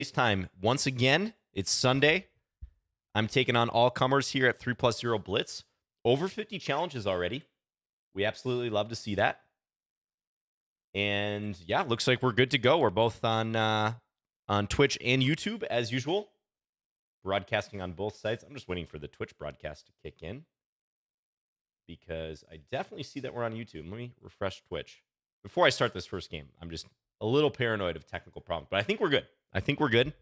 Time once again. It's Sunday. I'm taking on all comers here at 3+0 Blitz. Over 50 challenges already. We absolutely love to see that. And yeah, looks like we're good to go. We're both on Twitch and YouTube as usual. Broadcasting on both sites. I'm just waiting for the Twitch broadcast to kick in because I definitely see that we're on YouTube. Let me refresh Twitch. Before I start this first game, I'm just a little paranoid of technical problems, but I think we're good.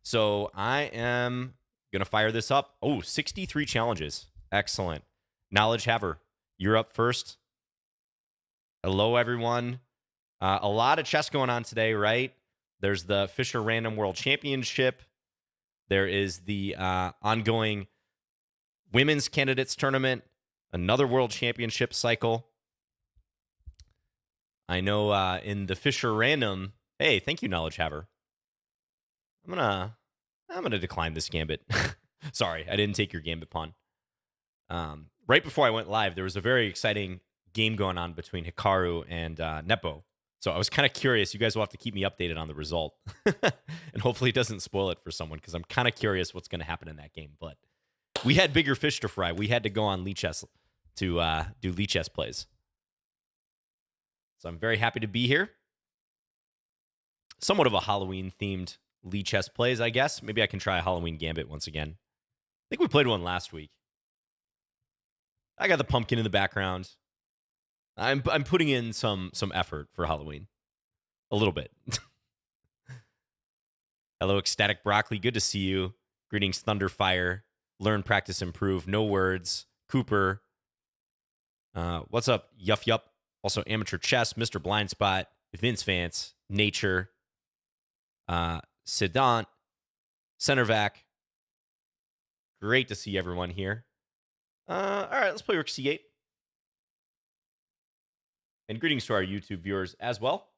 So I am going to fire this up. Oh, 63 challenges. Excellent. KnowledgeHaver, you're up first. Hello, everyone. A lot of chess going on today, right? There's the Fisher Random World Championship. There is the ongoing Women's Candidates Tournament, another World Championship cycle. I know in the Fisher Random, hey, thank you, KnowledgeHaver. I'm gonna decline this gambit. Sorry, I didn't take your gambit pawn. Right before I went live, there was a very exciting game going on between Hikaru and Nepo. So I was kind of curious. You guys will have to keep me updated on the result. And hopefully it doesn't spoil it for someone because I'm kind of curious what's going to happen in that game. But we had bigger fish to fry. We had to go on Lichess to do Lichess plays. So I'm very happy to be here. Somewhat of a Halloween-themed Lichess plays, I guess. Maybe I can try a Halloween Gambit once again. I think we played one last week. I got the pumpkin in the background. I'm putting in some effort for Halloween. A little bit. Hello, Ecstatic Broccoli. Good to see you. Greetings, Thunderfire. Learn, practice, improve. No words. Cooper. What's up? Yuff. Also, Amateur Chess. Mr. Blind Spot. Vince Vance. Nature. Sedant. Centervac. Great to see everyone here. All right, let's play Rook C8. And greetings to our YouTube viewers as well.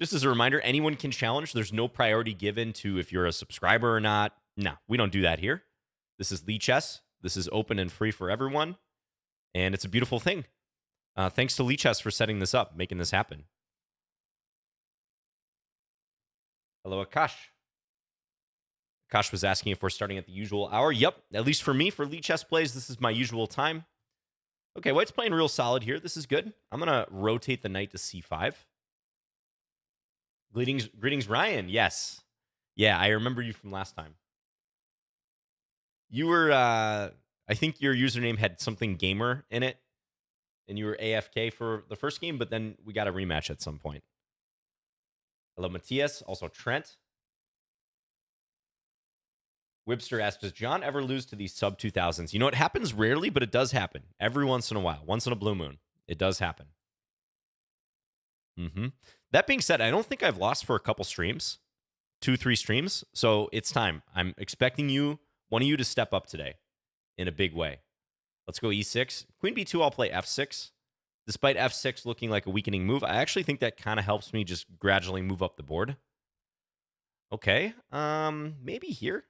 Just as a reminder, anyone can challenge. There's no priority given to if you're a subscriber or not. No, we don't do that here. This is Lichess. This is open and free for everyone. And it's a beautiful thing. Thanks to Lichess for setting this up, making this happen. Hello, Akash. Akash was asking if we're starting at the usual hour. Yep, at least for me, for Lichess plays, this is my usual time. Okay, White's playing real solid here. This is good. I'm going to rotate the knight to c5. Greetings, Ryan. Yes. Yeah, I remember you from last time. You were, I think your username had something gamer in it, and you were AFK for the first game, but then we got a rematch at some point. Hello, Matthias. Also, Trent. Webster asks, does John ever lose to these sub-2000s? You know, it happens rarely, but it does happen. Every once in a while. Once in a blue moon. It does happen. That being said, I don't think I've lost for a couple streams. 2-3 streams. So it's time. I'm expecting one of you to step up today in a big way. Let's go e6. Queen b2, I'll play f6. Despite f6 looking like a weakening move, I actually think that kind of helps me just gradually move up the board. Okay. Maybe here.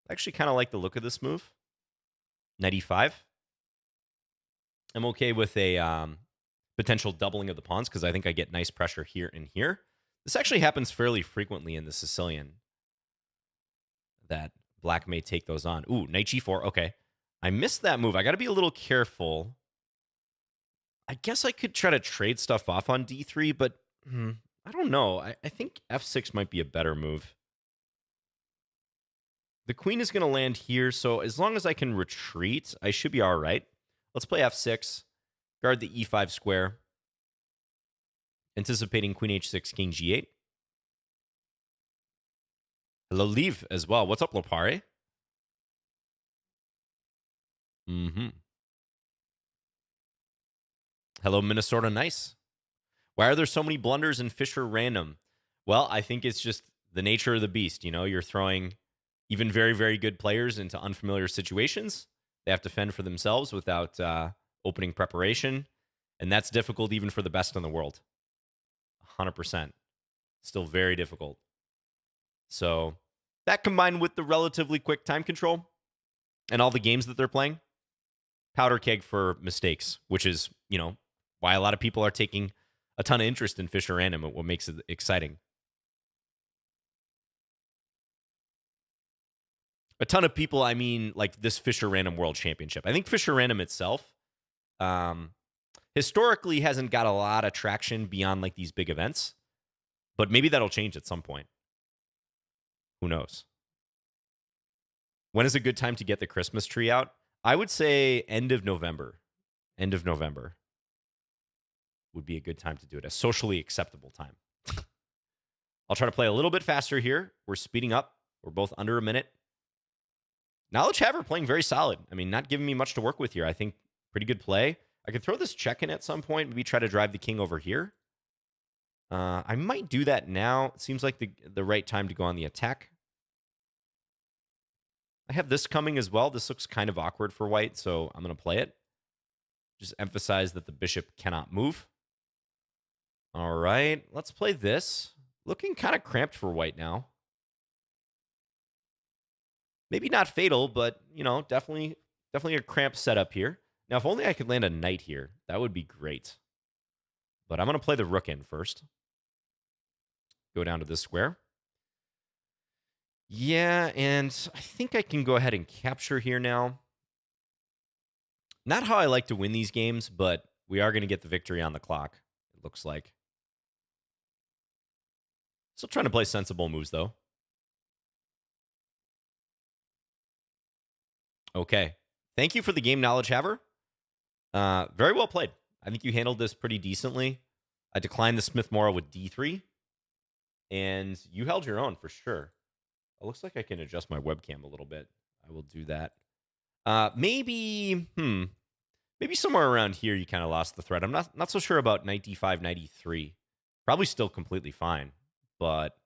I actually kind of like the look of this move. Knight e5. I'm okay with a potential doubling of the pawns because I think I get nice pressure here and here. This actually happens fairly frequently in the Sicilian, that black may take those on. Ooh, knight g4. Okay. I missed that move. I got to be a little careful. I guess I could try to trade stuff off on d3, but I don't know. I think f6 might be a better move. The queen is going to land here, so as long as I can retreat, I should be all right. Let's play f6, guard the e5 square, anticipating queen h6, king g8. Hello, Leave as well. What's up, Lopare? Hello, Minnesota Nice. Why are there so many blunders in Fisher Random? Well, I think it's just the nature of the beast. You know, you're throwing even very, very good players into unfamiliar situations. They have to fend for themselves without opening preparation. And that's difficult even for the best in the world. 100%. Still very difficult. So that combined with the relatively quick time control and all the games that they're playing, powder keg for mistakes, which is, you know, why a lot of people are taking a ton of interest in Fisher Random and what makes it exciting. a ton of people, I mean, like this Fisher Random World Championship. I think Fisher Random itself, historically hasn't got a lot of traction beyond like these big events, but maybe that'll change at some point. Who knows? When is a good time to get the Christmas tree out? I would say end of November. End of November would be a good time to do it, a socially acceptable time. I'll try to play a little bit faster here. We're speeding up. We're both under a minute. KnowledgeHaver playing very solid. I mean, not giving me much to work with here. I think pretty good play. I could throw this check in at some point. Maybe try to drive the king over here. I might do that now. It seems like the right time to go on the attack. I have this coming as well. This looks kind of awkward for white, so I'm going to play it. Just emphasize that the bishop cannot move. All right, let's play this. Looking kind of cramped for white now. Maybe not fatal, but, you know, definitely a cramped setup here. Now, if only I could land a knight here. That would be great. But I'm going to play the rook in first. Go down to this square. Yeah, and I think I can go ahead and capture here now. Not how I like to win these games, but we are going to get the victory on the clock, it looks like. Still trying to play sensible moves, though. Okay. Thank you for the game, KnowledgeHaver. Very well played. I think you handled this pretty decently. I declined the Smith-Morrow with d3. And you held your own for sure. It looks like I can adjust my webcam a little bit. I will do that. Maybe somewhere around here you kind of lost the thread. I'm not so sure about knight d5, knight e3. Probably still completely fine. But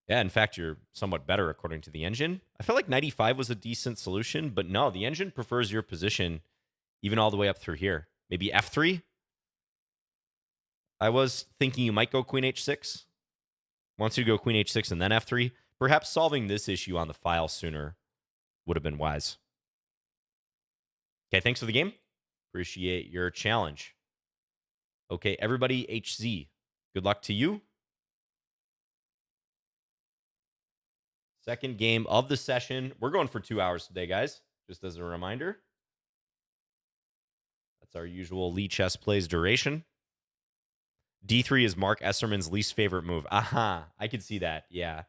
yeah, in fact, you're somewhat better according to the engine. I felt like knight e5 was a decent solution, but no, the engine prefers your position even all the way up through here. Maybe f3? I was thinking you might go queen h6. Wants you to go queen h6 and then f3. Perhaps solving this issue on the file sooner would have been wise. Okay, thanks for the game. Appreciate your challenge. Okay, everybody, HZ. Good luck to you. Second game of the session. We're going for 2 hours today, guys, just as a reminder. That's our usual Lichess plays duration. D3 is Mark Esserman's least favorite move. Aha, I could see that, yeah.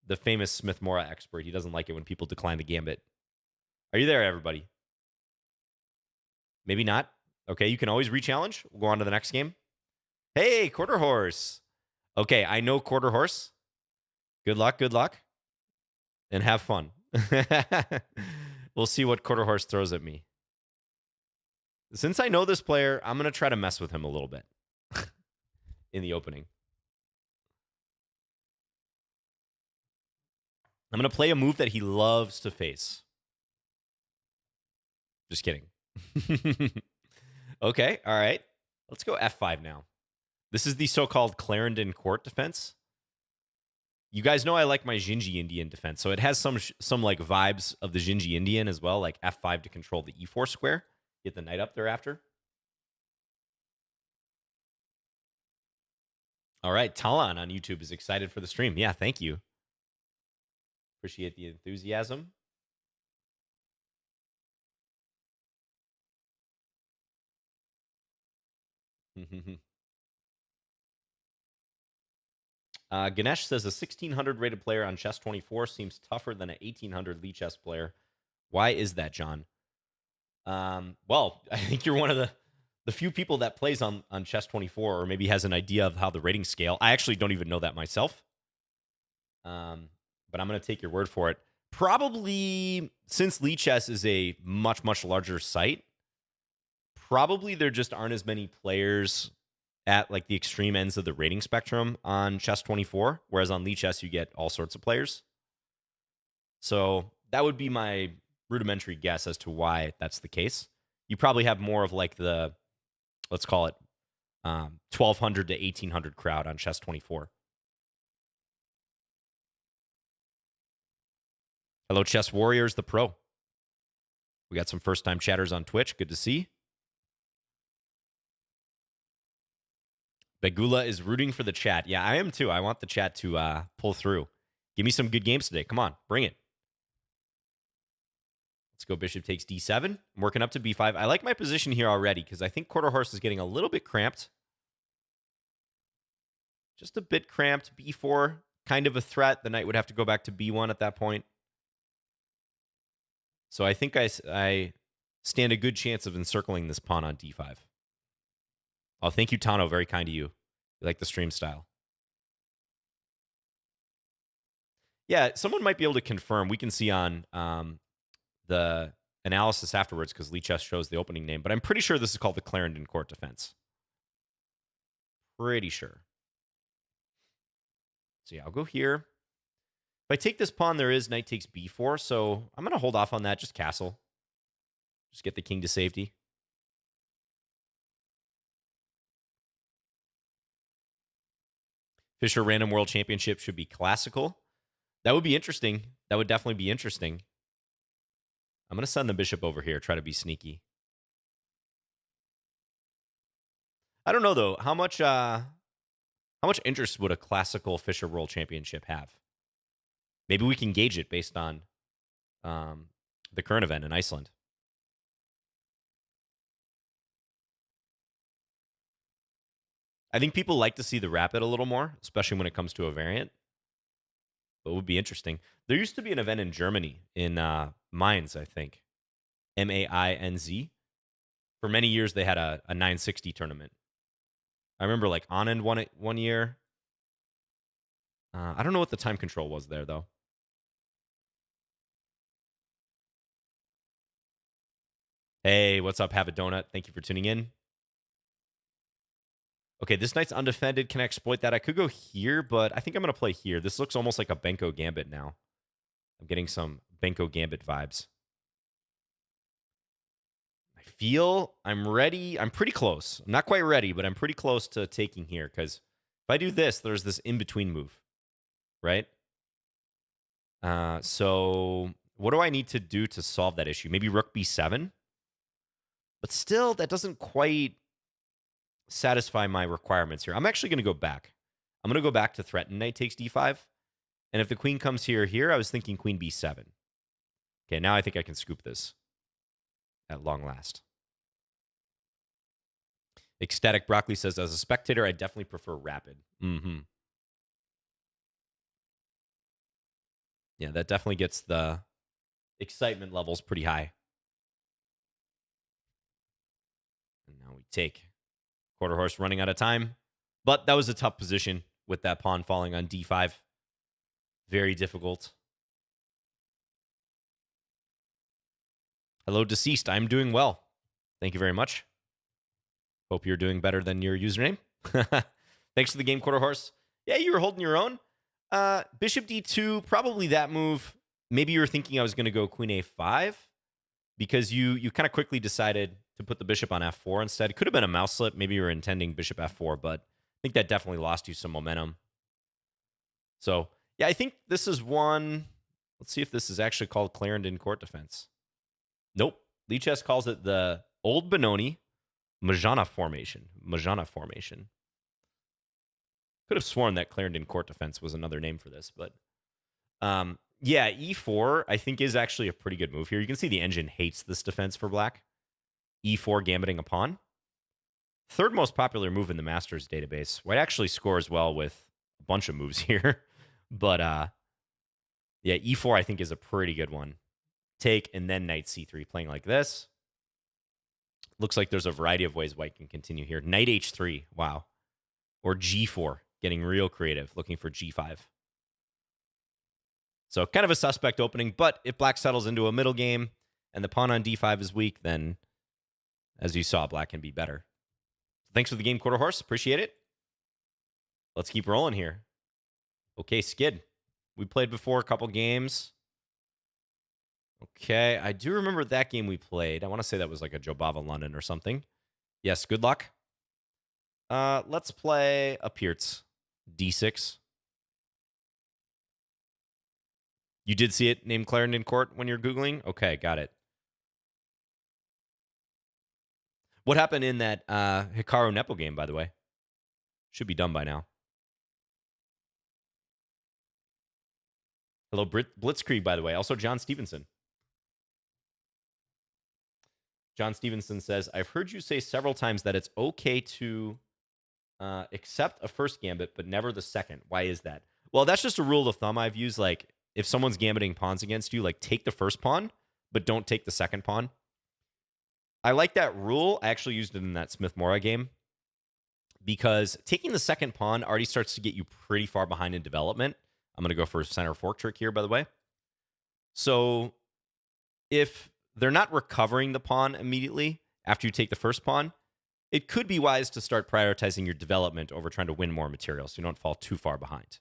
The famous Smith-Morrow expert. He doesn't like it when people decline the gambit. Are you there, everybody? Maybe not. Okay, you can always re-challenge. We'll go on to the next game. Hey, Quarter Horse. Okay, I know Quarter Horse. Good luck, and have fun. We'll see what Quarter Horse throws at me. Since I know this player, I'm going to try to mess with him a little bit in the opening. I'm going to play a move that he loves to face. Just kidding. Okay, all right. Let's go f5 now. This is the so-called Clarendon Court defense. You guys know I like my Gingy Indian defense, so it has some like vibes of the Gingy Indian as well, like f5 to control the e4 square. Get the knight up thereafter. All right, Talan on YouTube is excited for the stream. Yeah, thank you. Appreciate the enthusiasm. Ganesh says a 1600 rated player on Chess24 seems tougher than an 1800 Lichess player. Why is that, John? Well, I think you're one of the few people that plays on Chess24 or maybe has an idea of how the ratings scale. I actually don't even know that myself. But I'm going to take your word for it. Probably, since Lichess is a much, much larger site, probably there just aren't as many players at like the extreme ends of the rating spectrum on Chess24, whereas on Lichess you get all sorts of players. So that would be my rudimentary guess as to why that's the case. You probably have more of like the, let's call it 1200 to 1800 crowd on Chess24. Hello, Chess Warriors, the pro. We got some first-time chatters on Twitch. Good to see. Begula is rooting for the chat. Yeah, I am too. I want the chat to pull through. Give me some good games today. Come on, bring it. Let's go bishop takes d7. I'm working up to b5. I like my position here already because I think quarter horse is getting a little bit cramped. Just a bit cramped. b4, kind of a threat. The knight would have to go back to b1 at that point. So I think I stand a good chance of encircling this pawn on d5. Oh, thank you, Tano. Very kind of you. You like the stream style. Yeah, someone might be able to confirm. We can see on the analysis afterwards because Lichess shows the opening name. But I'm pretty sure this is called the Clarendon Court defense. Pretty sure. So yeah, I'll go here. If I take this pawn, there is knight takes b4. So I'm going to hold off on that. Just castle. Just get the king to safety. Fischer Random World Championship should be classical. That would be interesting. That would definitely be interesting. I'm going to send the bishop over here, try to be sneaky. I don't know, though. How much interest would a classical Fischer World Championship have? Maybe we can gauge it based on the current event in Iceland. I think people like to see the rapid a little more, especially when it comes to a variant. But it would be interesting. There used to be an event in Germany, in Mainz, I think. Mainz. For many years, they had a 960 tournament. I remember like Anand won it one year. I don't know what the time control was there, though. Hey, what's up? Have a donut. Thank you for tuning in. Okay, this knight's undefended. Can I exploit that? I could go here, but I think I'm going to play here. This looks almost like a Benko Gambit now. I'm getting some Benko Gambit vibes. I feel I'm ready. I'm pretty close. I'm not quite ready, but I'm pretty close to taking here because if I do this, there's this in-between move, right? So what do I need to do to solve that issue? Maybe rook b7? But still, that doesn't quite satisfy my requirements here. I'm actually going to go back. I'm going to go back to threaten knight takes d5. And if the queen comes here, I was thinking queen b7. Okay, now I think I can scoop this at long last. Ecstatic Broccoli says, as a spectator, I definitely prefer rapid. Yeah, that definitely gets the excitement levels pretty high. And now we take. Quarter horse running out of time. But that was a tough position with that pawn falling on d5. Very difficult. Hello, deceased. I'm doing well. Thank you very much. Hope you're doing better than your username. Thanks for the game, Quarter Horse. Yeah, you were holding your own. Bishop d2, probably that move. Maybe you were thinking I was going to go queen a5 because you kind of quickly decided to put the bishop on f4 instead. It could have been a mouse slip. Maybe you were intending bishop f4, but I think that definitely lost you some momentum. So, yeah, I think this is one. Let's see if this is actually called Clarendon Court defense. Nope. Lichess calls it the Old Benoni Majana formation. Majana formation. Could have sworn that Clarendon Court defense was another name for this, but yeah, e4 I think is actually a pretty good move here. You can see the engine hates this defense for black. e4 gambiting a pawn. Third most popular move in the Masters database. White actually scores well with a bunch of moves here. But yeah, e4 I think is a pretty good one. Take and then knight c3 playing like this. Looks like there's a variety of ways white can continue here. Knight h3, wow. Or g4, getting real creative, looking for g5. So kind of a suspect opening, but if black settles into a middle game and the pawn on d5 is weak, then as you saw, black can be better. Thanks for the game, Quarter Horse. Appreciate it. Let's keep rolling here. Okay, Skid. We played before a couple games. Okay, I do remember that game we played. I want to say that was like a Jobava London or something. Yes, good luck. Let's play a Pirtz. D6. You did see it named Clarendon Court when you're Googling? Okay, got it. What happened in that Hikaru Nepo game, by the way? Should be done by now. Hello, Blitzkrieg, by the way. Also, John Stevenson. John Stevenson says, I've heard you say several times that it's okay to accept a first gambit, but never the second. Why is that? Well, that's just a rule of thumb I've used. Like, if someone's gambiting pawns against you, like, take the first pawn, but don't take the second pawn. I like that rule. I actually used it in that Smith-Morra game because taking the second pawn already starts to get you pretty far behind in development. I'm going to go for a center fork trick here, by the way. So if they're not recovering the pawn immediately after you take the first pawn, it could be wise to start prioritizing your development over trying to win more material so you don't fall too far behind.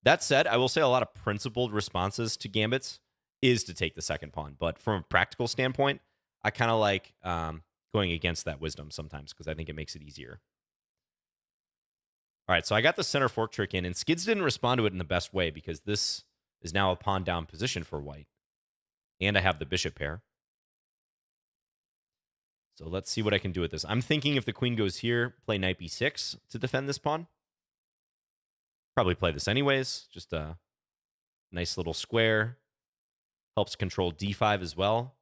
That said, I will say a lot of principled responses to gambits is to take the second pawn. But from a practical standpoint, I kind of like going against that wisdom sometimes because I think it makes it easier. All right, so I got the center fork trick in, and Skids didn't respond to it in the best way because this is now a pawn down position for white. And I have the bishop pair. So let's see what I can do with this. I'm thinking if the queen goes here, play knight b6 to defend this pawn. Probably play this anyways. Just a nice little square. Helps control d5 as well.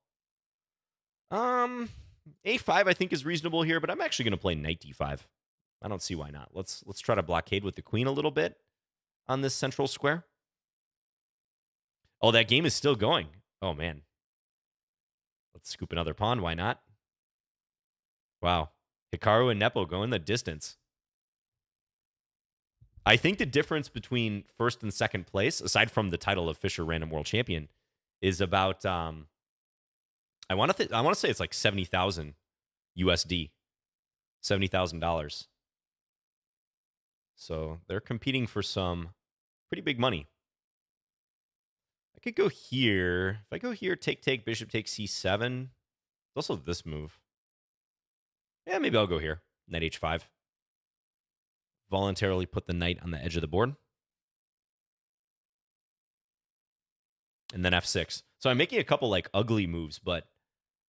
a5 I think is reasonable here, but I'm actually going to play knight d5. I don't see why not. Let's try to blockade with the queen a little bit on this central square. Oh, that game is still going. Oh, man. Let's scoop another pawn. Why not? Wow. Hikaru and Nepo going the distance. I think the difference between first and second place, aside from the title of Fischer Random World Champion, is about I want to say it's like 70,000 USD, $70,000. So they're competing for some pretty big money. I could go here. If I go here, take, bishop takes c7. There's also this move. Yeah, maybe I'll go here. Knight h5. Voluntarily put the knight on the edge of the board. And then f6. So I'm making a couple like ugly moves, but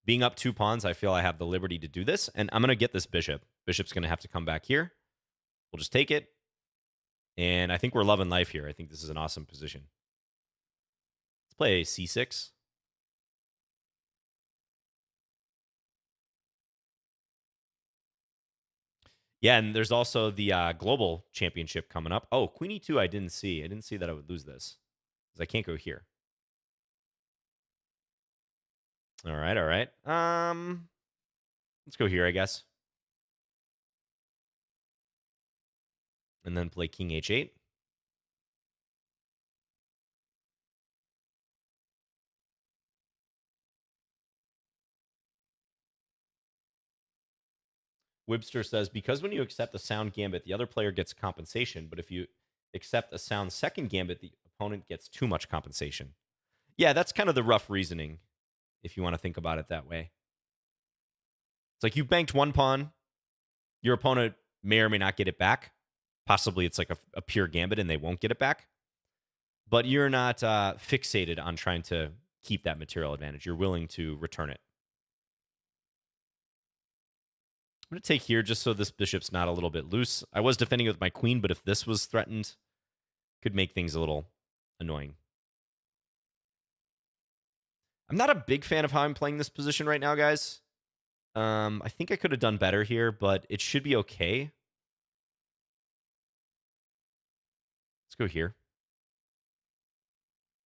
being up 2 pawns, I feel I have the liberty to do this. And I'm going to get this bishop. Bishop's going to have to come back here. We'll just take it. And I think we're loving life here. I think this is an awesome position. Let's play c6. Yeah, and there's also the global championship coming up. Oh, queen e2 I didn't see. I didn't see that I would lose this because I can't go here. All right, all right. Let's go here, I guess. And then play king h8. Webster says, because when you accept a sound gambit, the other player gets compensation. But if you accept a sound second gambit, the opponent gets too much compensation. Yeah, that's kind of the rough reasoning, if you want to think about it that way. It's like you banked 1 pawn. Your opponent may or may not get it back. Possibly it's like a pure gambit and they won't get it back. But you're not fixated on trying to keep that material advantage. You're willing to return it. I'm going to take here just so this bishop's not a little bit loose. I was defending it with my queen, but if this was threatened, could make things a little annoying. I'm not a big fan of how I'm playing this position right now, guys. I think I could have done better here, but it should be okay. Let's go here.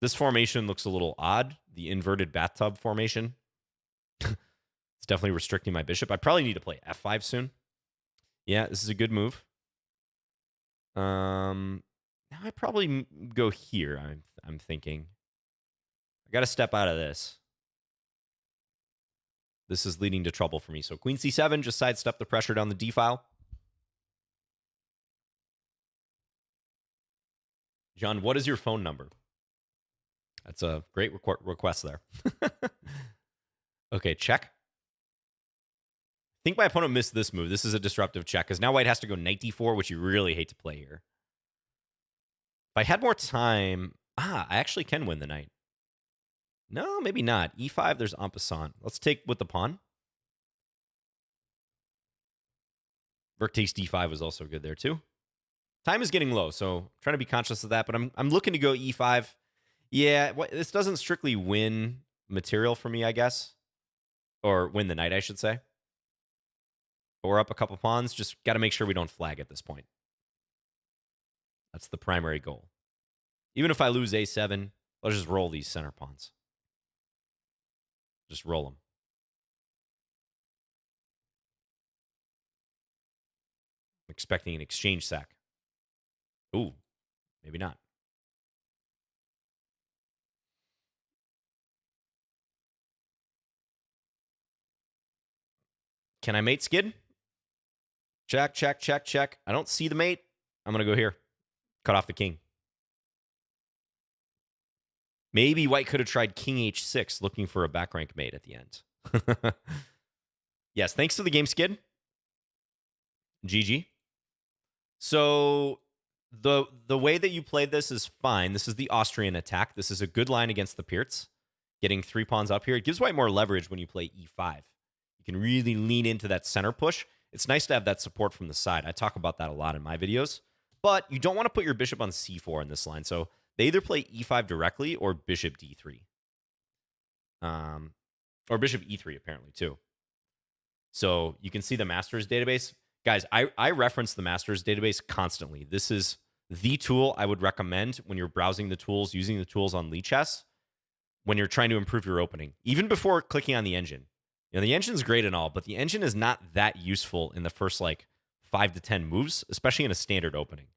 This formation looks a little odd. The inverted bathtub formation. It's definitely restricting my bishop. I probably need to play f5 soon. Yeah, this is a good move. Now I probably go here, I'm thinking. I got to step out of this. This is leading to trouble for me. So queen c7, just sidestep the pressure down the d file. John, what is your phone number? That's a great request there. Okay, check. I think my opponent missed this move. This is a disruptive check, because now white has to go knight d4, which you really hate to play here. If I had more time... I actually can win the knight. No, maybe not. e5, there's en passant. Let's take with the pawn. Rook takes d5 was also good there, too. Time is getting low, so I'm trying to be conscious of that, but I'm looking to go e5. Yeah, this doesn't strictly win material for me, I guess. or win the knight, I should say. But we're up a couple pawns. Just got to make sure we don't flag at this point. That's the primary goal. Even if I lose a7, let's just roll these center pawns. Just roll them. Expecting an exchange sack. Ooh, maybe not. Can I mate skid? Check, check, check, check. I don't see the mate. I'm going to go here. Cut off the king. Maybe white could have tried king h6, looking for a back rank mate at the end. Yes, thanks to the game skid. GG. So the way that you played this is fine. This is the Austrian attack. This is a good line against the Pirts. Getting 3 pawns up here. It gives white more leverage when you play e5. You can really lean into that center push. It's nice to have that support from the side. I talk about that a lot in my videos. But you don't want to put your bishop on c4 in this line. So they either play e5 directly or bishop d3. Or bishop e3, apparently, too. So you can see the Masters database. Guys, I reference the Masters database constantly. This is the tool I would recommend when you're browsing the tools, using the tools on Lichess, when you're trying to improve your opening, even before clicking on the engine. You know, the engine's great and all, but the engine is not that useful in the first, 5 to 10 moves, especially in a standard opening.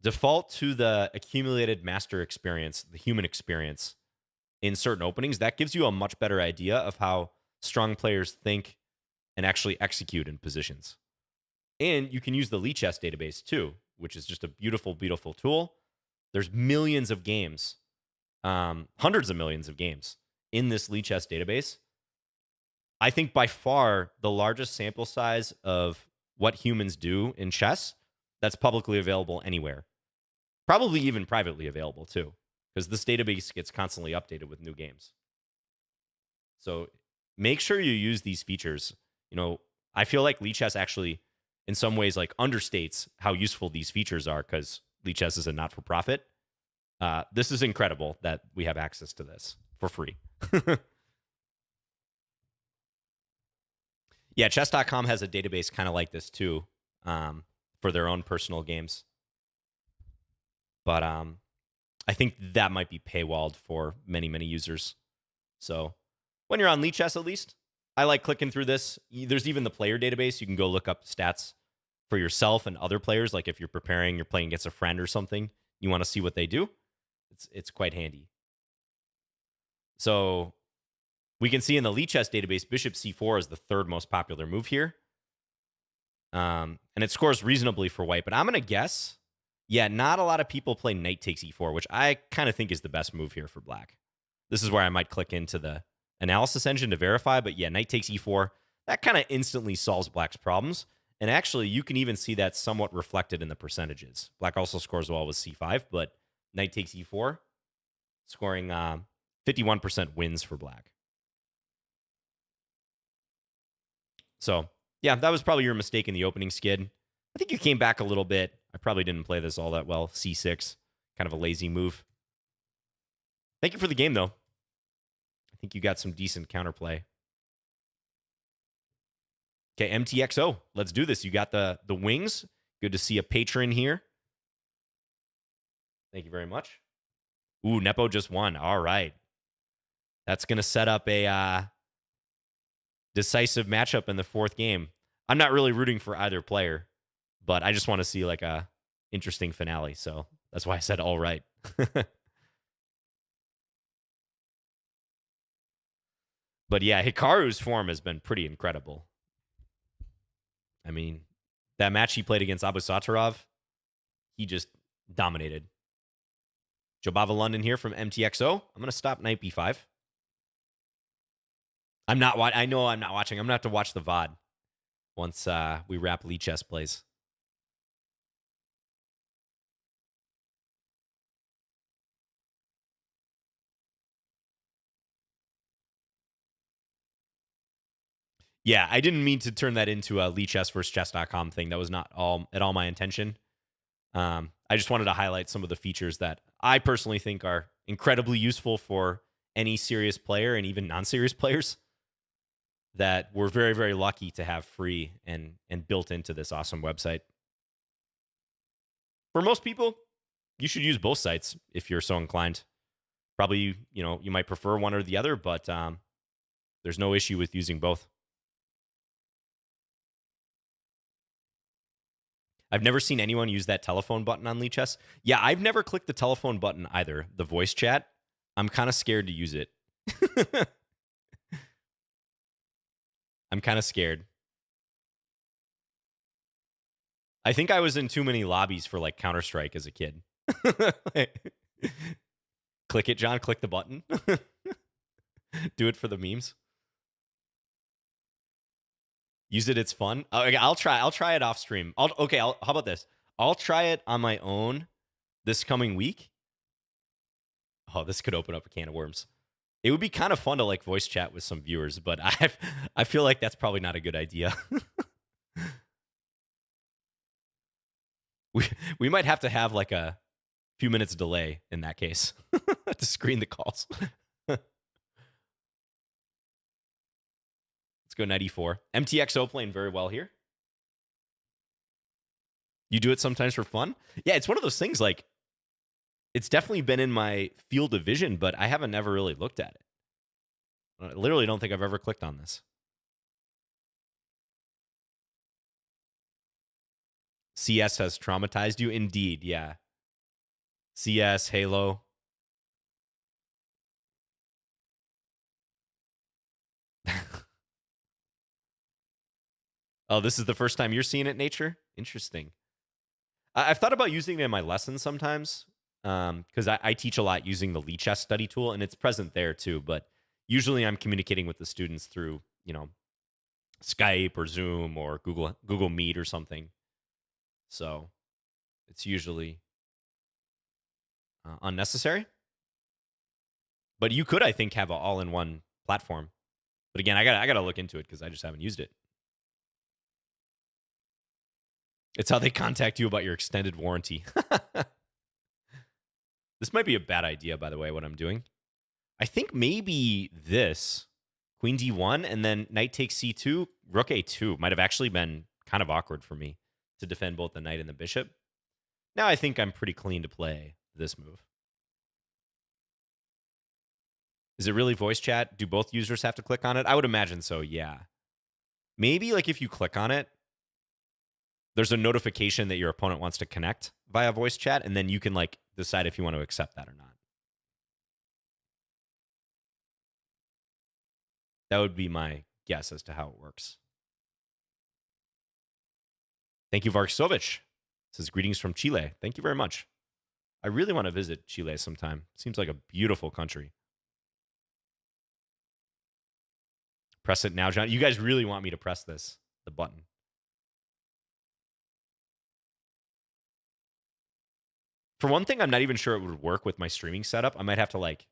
Default to the accumulated master experience, the human experience in certain openings. That gives you a much better idea of how strong players think and actually execute in positions. And you can use the Lichess database too, which is just a beautiful, beautiful tool. There's millions of games, hundreds of millions of games in this Lichess database. I think by far the largest sample size of what humans do in chess that's publicly available anywhere. Probably even privately available too, because this database gets constantly updated with new games. So make sure you use these features. You know, I feel like Lichess actually, in some ways, understates how useful these features are because Lichess is a not-for-profit. This is incredible that we have access to this for free. Yeah, chess.com has a database kind of like this too, for their own personal games. But I think that might be paywalled for many, many users. So when you're on Lichess, at least, I like clicking through this. There's even the player database. You can go look up stats for yourself and other players. Like if you're preparing, you're playing against a friend or something, you want to see what they do. It's quite handy. So we can see in the Lichess database, bishop c4 is the third most popular move here. And it scores reasonably for white. But I'm going to guess, yeah, not a lot of people play knight takes e4, which I kind of think is the best move here for black. This is where I might click into the analysis engine to verify. But yeah, knight takes e4, that kind of instantly solves black's problems. And actually, you can even see that somewhat reflected in the percentages. Black also scores well with c5, but knight takes e4, scoring 51% wins for black. So, yeah, that was probably your mistake in the opening skid. I think you came back a little bit. I probably didn't play this all that well. c6, kind of a lazy move. Thank you for the game, though. I think you got some decent counterplay. Okay, MTXO. Let's do this. You got the wings. Good to see a patron here. Thank you very much. Ooh, Nepo just won. All right. That's going to set up a decisive matchup in the fourth game. I'm not really rooting for either player, but I just want to see a interesting finale. So that's why I said all right. But yeah, Hikaru's form has been pretty incredible. I mean, that match he played against Abusatarov, he just dominated. Jobava London here from MTXO. I'm going to stop knight b5. I know I'm not watching. I'm going to have to watch the VOD once we wrap Lichess plays. Yeah, I didn't mean to turn that into a Lichess versus chess.com thing. That was not at all my intention. I just wanted to highlight some of the features that I personally think are incredibly useful for any serious player and even non-serious players. that we're very, very lucky to have free and built into this awesome website. For most people, you should use both sites if you're so inclined. Probably, you might prefer one or the other, but there's no issue with using both. I've never seen anyone use that telephone button on Lichess. Yeah, I've never clicked the telephone button either, the voice chat. I'm kind of scared to use it. I'm kind of scared. I think I was in too many lobbies for like Counter-Strike as a kid. Click it, John. Click the button. Do it for the memes. Use it. It's fun. Okay, I'll try it off stream. How about this? I'll try it on my own this coming week. Oh, this could open up a can of worms. It would be kind of fun to like voice chat with some viewers, but I feel like that's probably not a good idea. We might have to have like a few minutes delay in that case to screen the calls. Let's go 94. MTXO playing very well here. You do it sometimes for fun? Yeah, it's one of those things like it's definitely been in my field of vision, but I haven't ever really looked at it. I literally don't think I've ever clicked on this. CS has traumatized you? Indeed, yeah. CS, Halo. Oh, this is the first time you're seeing it, Nature? Interesting. I've thought about using it in my lessons sometimes because I teach a lot using the Lichess study tool, and it's present there too. But usually I'm communicating with the students through, Skype or Zoom or Google Meet or something. So it's usually unnecessary. But you could, I think, have an all-in-one platform. But again, I gotta look into it because I just haven't used it. It's how they contact you about your extended warranty. This might be a bad idea, by the way, what I'm doing. I think maybe this, Queen D1, and then Knight takes C2, Rook A2 might have actually been kind of awkward for me to defend both the Knight and the Bishop. Now I think I'm pretty clean to play this move. Is it really voice chat? Do both users have to click on it? I would imagine so, yeah. Maybe like if you click on it, there's a notification that your opponent wants to connect via voice chat, and then you can like decide if you want to accept that or not. That would be my guess as to how it works. Thank you, Varksovich. Says greetings from Chile. Thank you very much. I really want to visit Chile sometime. Seems like a beautiful country. Press it now, John. You guys really want me to press this, the button. For one thing, I'm not even sure it would work with my streaming setup. I might have to like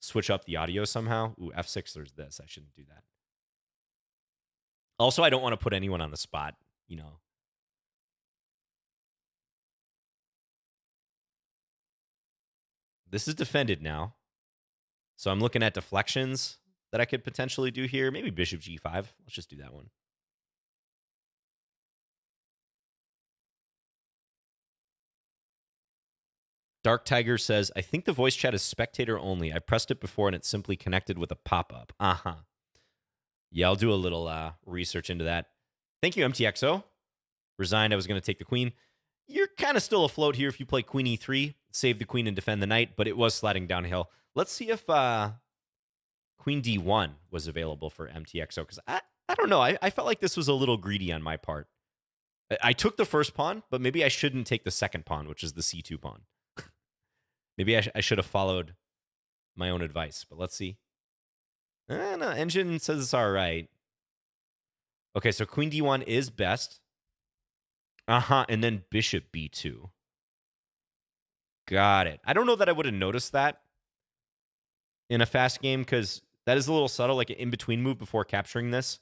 switch up the audio somehow. Ooh, F6, there's this. I shouldn't do that. Also, I don't want to put anyone on the spot, This is defended now. So I'm looking at deflections that I could potentially do here. Maybe Bishop G5. Let's just do that one. Dark Tiger says, I think the voice chat is spectator only. I pressed it before and it simply connected with a pop-up. Yeah, I'll do a little research into that. Thank you, MTXO. Resigned, I was going to take the queen. You're kind of still afloat here if you play queen e3, save the queen and defend the knight, but it was sliding downhill. Let's see if queen d1 was available for MTXO, because I don't know. I felt like this was a little greedy on my part. I took the first pawn, but maybe I shouldn't take the second pawn, which is the c2 pawn. Maybe I should have followed my own advice, but let's see. No, Engine says it's all right. Okay, so queen d1 is best. And then bishop b2. Got it. I don't know that I would have noticed that in a fast game because that is a little subtle, like an in-between move before capturing this.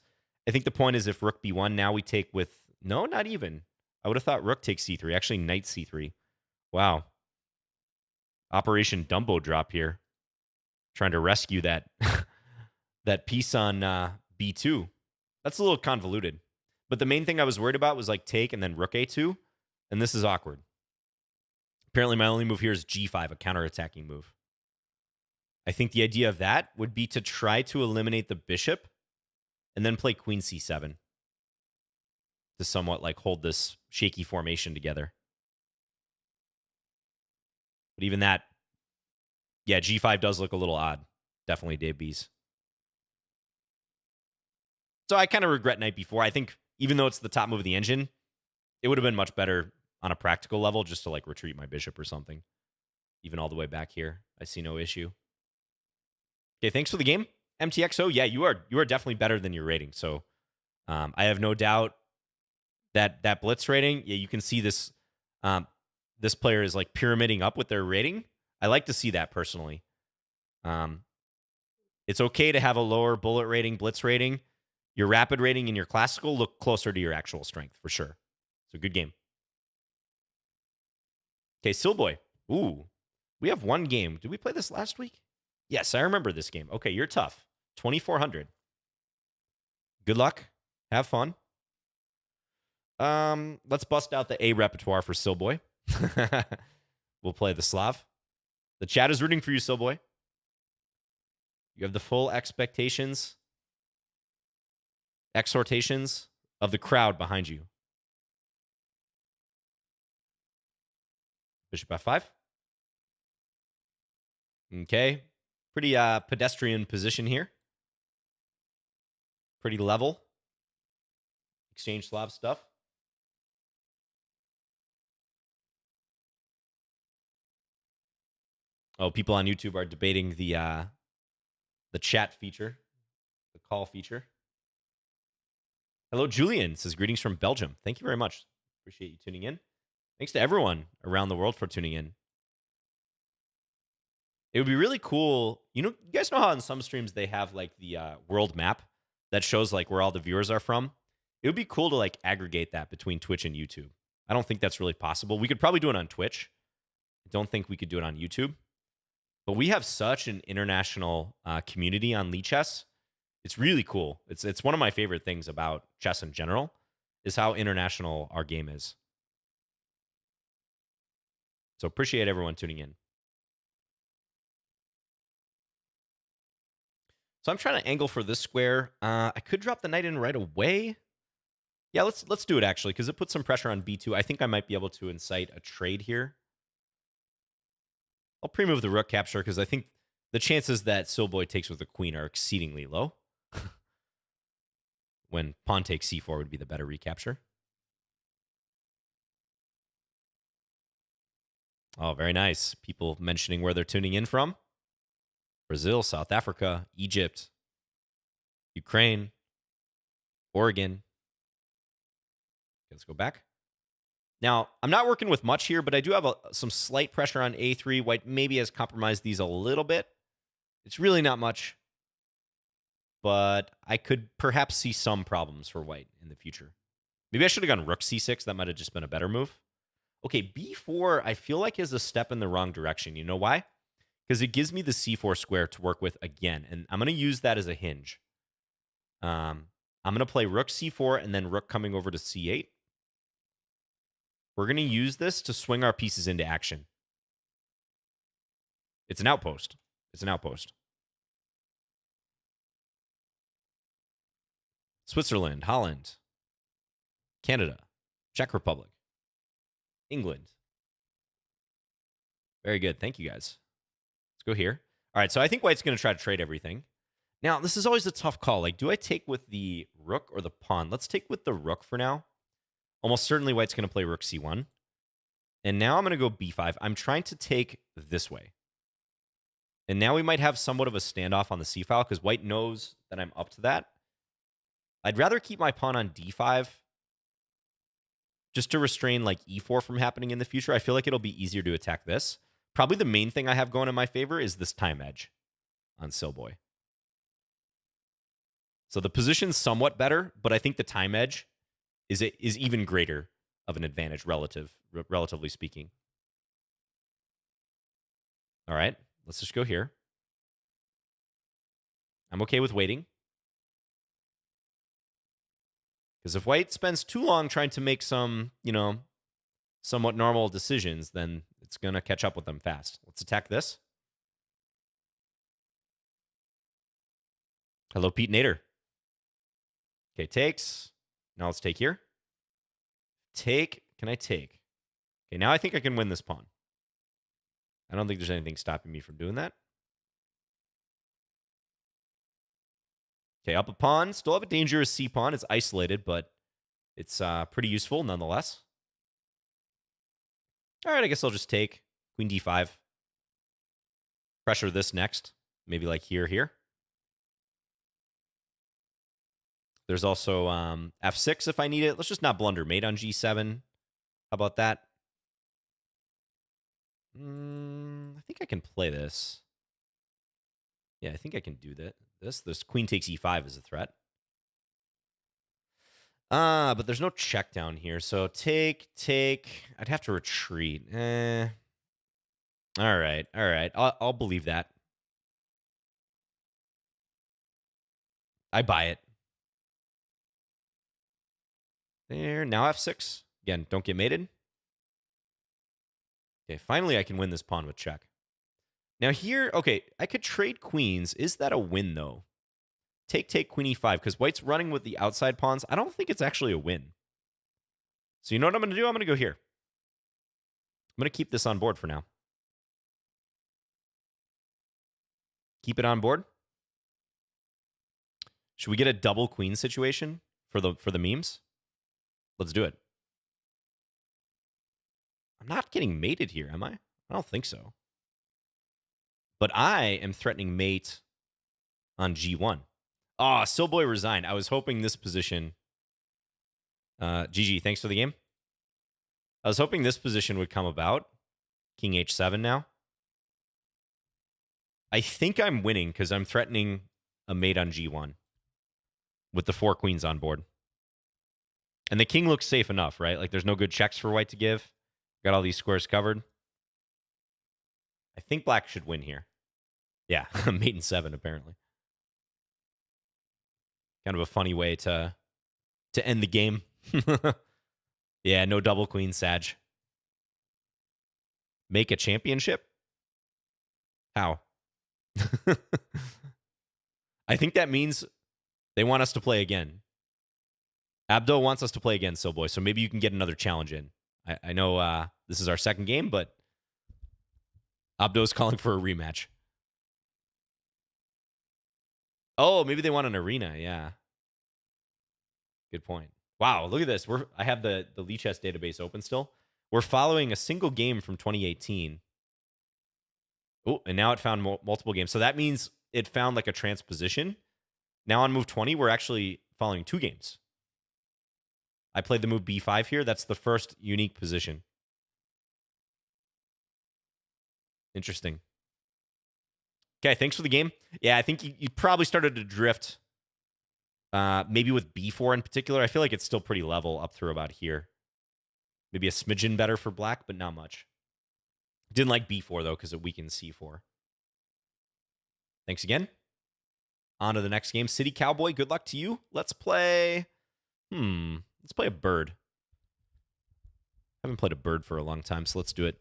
I think the point is if rook b1, now we take with... No, not even. I would have thought rook takes c3. Actually, knight c3. Wow. Operation Dumbo drop here. Trying to rescue that that piece on b2. That's a little convoluted. But the main thing I was worried about was like take and then rook a2. And this is awkward. Apparently my only move here is g5, a counterattacking move. I think the idea of that would be to try to eliminate the bishop and then play queen c7 to somewhat like hold this shaky formation together. But even that, yeah, g5 does look a little odd. Definitely Dave B's. So I kind of regret knight b4. I think even though it's the top move of the engine, it would have been much better on a practical level just to like retreat my bishop or something. Even all the way back here, I see no issue. Okay, thanks for the game, MTXO. Yeah, you are definitely better than your rating. So I have no doubt that blitz rating. Yeah, you can see this. This player is like pyramiding up with their rating. I like to see that personally. It's okay to have a lower bullet rating, blitz rating. Your rapid rating and your classical look closer to your actual strength for sure. So good game. Okay, Silboy. Ooh, we have one game. Did we play this last week? Yes, I remember this game. Okay, you're tough. 2,400. Good luck. Have fun. Let's bust out the A repertoire for Silboy. We'll play the Slav. The chat is rooting for you, Silboy. You have the full expectations, exhortations of the crowd behind you. Bishop f5. Okay. Pretty pedestrian position here. Pretty level. Exchange Slav stuff. Oh, people on YouTube are debating the chat feature, the call feature. Hello, Julian. Says greetings from Belgium. Thank you very much. Appreciate you tuning in. Thanks to everyone around the world for tuning in. It would be really cool. You guys know how in some streams they have like the world map that shows like where all the viewers are from? It would be cool to like aggregate that between Twitch and YouTube. I don't think that's really possible. We could probably do it on Twitch. I don't think we could do it on YouTube. But we have such an international community on Lichess. It's really cool. It's one of my favorite things about chess in general is how international our game is. So appreciate everyone tuning in. So I'm trying to angle for this square. I could drop the knight in right away. Yeah, let's do it actually, because it puts some pressure on b2. I think I might be able to incite a trade here. I'll pre-move the rook capture because I think the chances that Silboy takes with the queen are exceedingly low. When pawn takes c4 would be the better recapture. Oh, very nice. People mentioning where they're tuning in from. Brazil, South Africa, Egypt, Ukraine, Oregon. Let's go back. Now, I'm not working with much here, but I do have some slight pressure on a3. White maybe has compromised these a little bit. It's really not much, but I could perhaps see some problems for white in the future. Maybe I should have gone rook c6. That might have just been a better move. Okay, b4, I feel like is a step in the wrong direction. You know why? Because it gives me the c4 square to work with again, and I'm going to use that as a hinge. I'm going to play rook c4 and then rook coming over to c8. We're going to use this to swing our pieces into action. It's an outpost. It's an outpost. Switzerland, Holland, Canada, Czech Republic, England. Very good. Thank you, guys. Let's go here. All right, so I think white's going to try to trade everything. Now, this is always a tough call. Like, do I take with the rook or the pawn? Let's take with the rook for now. Almost certainly white's going to play rook c1. And now I'm going to go b5. I'm trying to take this way. And now we might have somewhat of a standoff on the c file because white knows that I'm up to that. I'd rather keep my pawn on d5 just to restrain like e4 from happening in the future. I feel like it'll be easier to attack this. Probably the main thing I have going in my favor is this time edge on Silboy. So the position's somewhat better, but I think the time edge is even greater of an advantage relatively speaking. All right, let's just go here. I'm okay with waiting. Because if white spends too long trying to make some, somewhat normal decisions, then it's going to catch up with them fast. Let's attack this. Hello, Pete Nader. Okay, takes. Now let's take here. Take. Can I take? Okay, now I think I can win this pawn. I don't think there's anything stopping me from doing that. Okay, up a pawn. Still have a dangerous C pawn. It's isolated, but it's pretty useful nonetheless. All right, I guess I'll just take queen d5. Pressure this next. Maybe like here. There's also f6 if I need it. Let's just not blunder. Mate on g7. How about that? I think I can play this. Yeah, I think I can do that. This queen takes e5 is a threat. But there's no check down here. So take. I'd have to retreat. All right. I'll believe that. I buy it. There. Now f6. Again, don't get mated. Okay, finally I can win this pawn with check. Now here, okay, I could trade queens. Is that a win, though? Take, queen e5, because white's running with the outside pawns. I don't think it's actually a win. So you know what I'm going to do? I'm going to go here. I'm going to keep this on board for now. Keep it on board. Should we get a double queen situation for the memes? Let's do it. I'm not getting mated here, am I? I don't think so. But I am threatening mate on g1. Ah, Soulboy resigned. I was hoping this position... GG, thanks for the game. I was hoping this position would come about. King h7 now. I think I'm winning because I'm threatening a mate on g1 with the 4 queens on board. And the king looks safe enough, right? Like, there's no good checks for white to give. Got all these squares covered. I think black should win here. Yeah, mate in 7, apparently. Kind of a funny way to end the game. Yeah, no double queen, Sag. Make a championship? How? I think that means they want us to play again. Abdo wants us to play again, Soulboy, so maybe you can get another challenge in. I know this is our second game, but Abdo's calling for a rematch. Oh, maybe they want an arena, yeah. Good point. Wow, look at this. I have the Lichess database open still. We're following a single game from 2018. Oh, and now it found multiple games. So that means it found like a transposition. Now on move 20, we're actually following 2 games. I played the move b5 here. That's the first unique position. Interesting. Okay, thanks for the game. Yeah, I think you probably started to drift. Maybe with b4 in particular. I feel like it's still pretty level up through about here. Maybe a smidgen better for black, but not much. Didn't like b4, though, because it weakens c4. Thanks again. On to the next game. City Cowboy, good luck to you. Let's play... Let's play a bird. Haven't played a bird for a long time, so let's do it.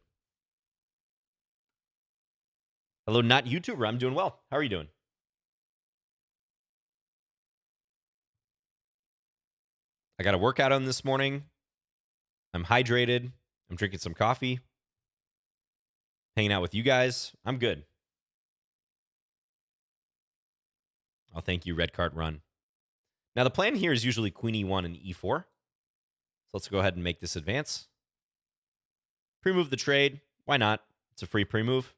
Hello, not YouTuber. I'm doing well. How are you doing? I got a workout on this morning. I'm hydrated. I'm drinking some coffee. Hanging out with you guys. I'm good. Oh, thank you, Red Card Run. Now, the plan here is usually queen e1 and e4. So let's go ahead and make this advance. Pre-move the trade. Why not? It's a free pre-move.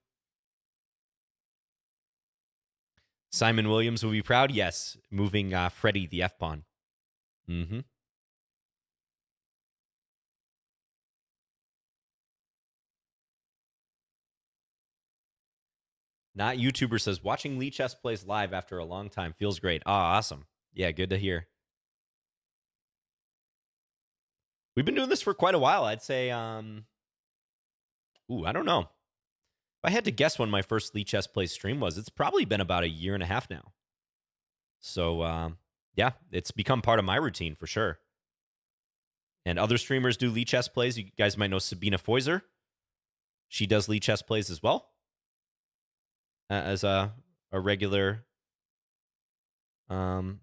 Simon Williams will be proud. Yes, moving Freddie the f-pawn. Not YouTuber says, watching Lichess plays live after a long time feels great. Oh, awesome. Yeah, good to hear. We've been doing this for quite a while. I'd say, I don't know. If I had to guess when my first Lichess Plays stream was, it's probably been about a year and a half now. So, yeah, it's become part of my routine for sure. And other streamers do Lichess plays. You guys might know Sabina Feuser. She does Lichess plays as well as a regular, not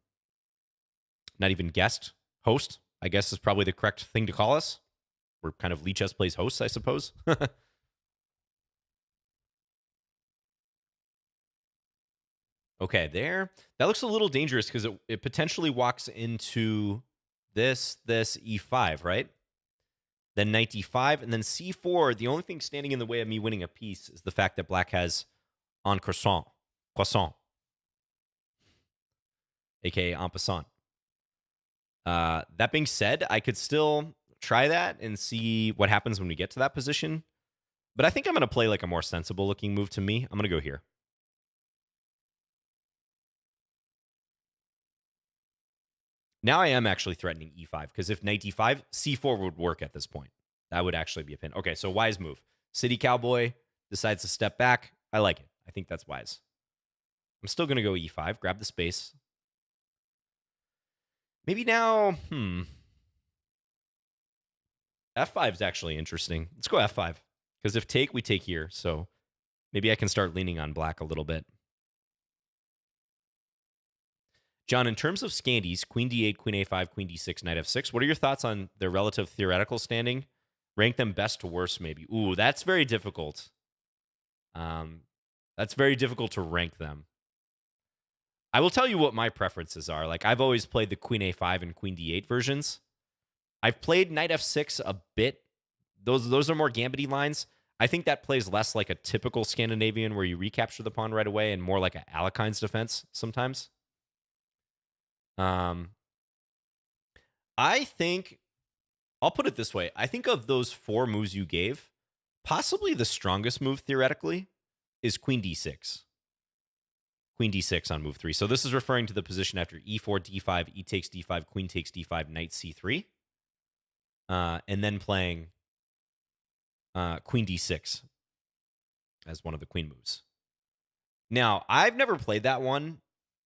even guest, host, I guess is probably the correct thing to call us. We're kind of Lichess plays hosts, I suppose. Okay, there. That looks a little dangerous because it potentially walks into this e5, right? Then knight d5, and then c4. The only thing standing in the way of me winning a piece is the fact that black has en croissant, aka en passant. That being said, I could still try that and see what happens when we get to that position. But I think I'm going to play like a more sensible looking move to me. I'm going to go here. Now I am actually threatening e5, because if knight d5, c4 would work at this point. That would actually be a pin. Okay, so wise move. City Cowboy decides to step back. I like it. I think that's wise. I'm still going to go e5, grab the space. Maybe now, f5 is actually interesting. Let's go f5, because if take, we take here. So maybe I can start leaning on black a little bit. John, in terms of Scandies, queen d8, queen a5, queen d6, knight f6, what are your thoughts on their relative theoretical standing? Rank them best to worst, maybe. Ooh, that's very difficult. That's very difficult to rank them. I will tell you what my preferences are. Like, I've always played the queen a5 and queen d8 versions. I've played knight f6 a bit. Those are more gambity lines. I think that plays less like a typical Scandinavian where you recapture the pawn right away and more like a Alekine's defense sometimes. I think, I'll put it this way. I think of those 4 moves you gave, possibly the strongest move theoretically is queen d6. Queen d6 on move 3. So this is referring to the position after e4, d5, e takes d5, queen takes d5, knight c3. And then playing queen d6 as one of the queen moves. Now, I've never played that one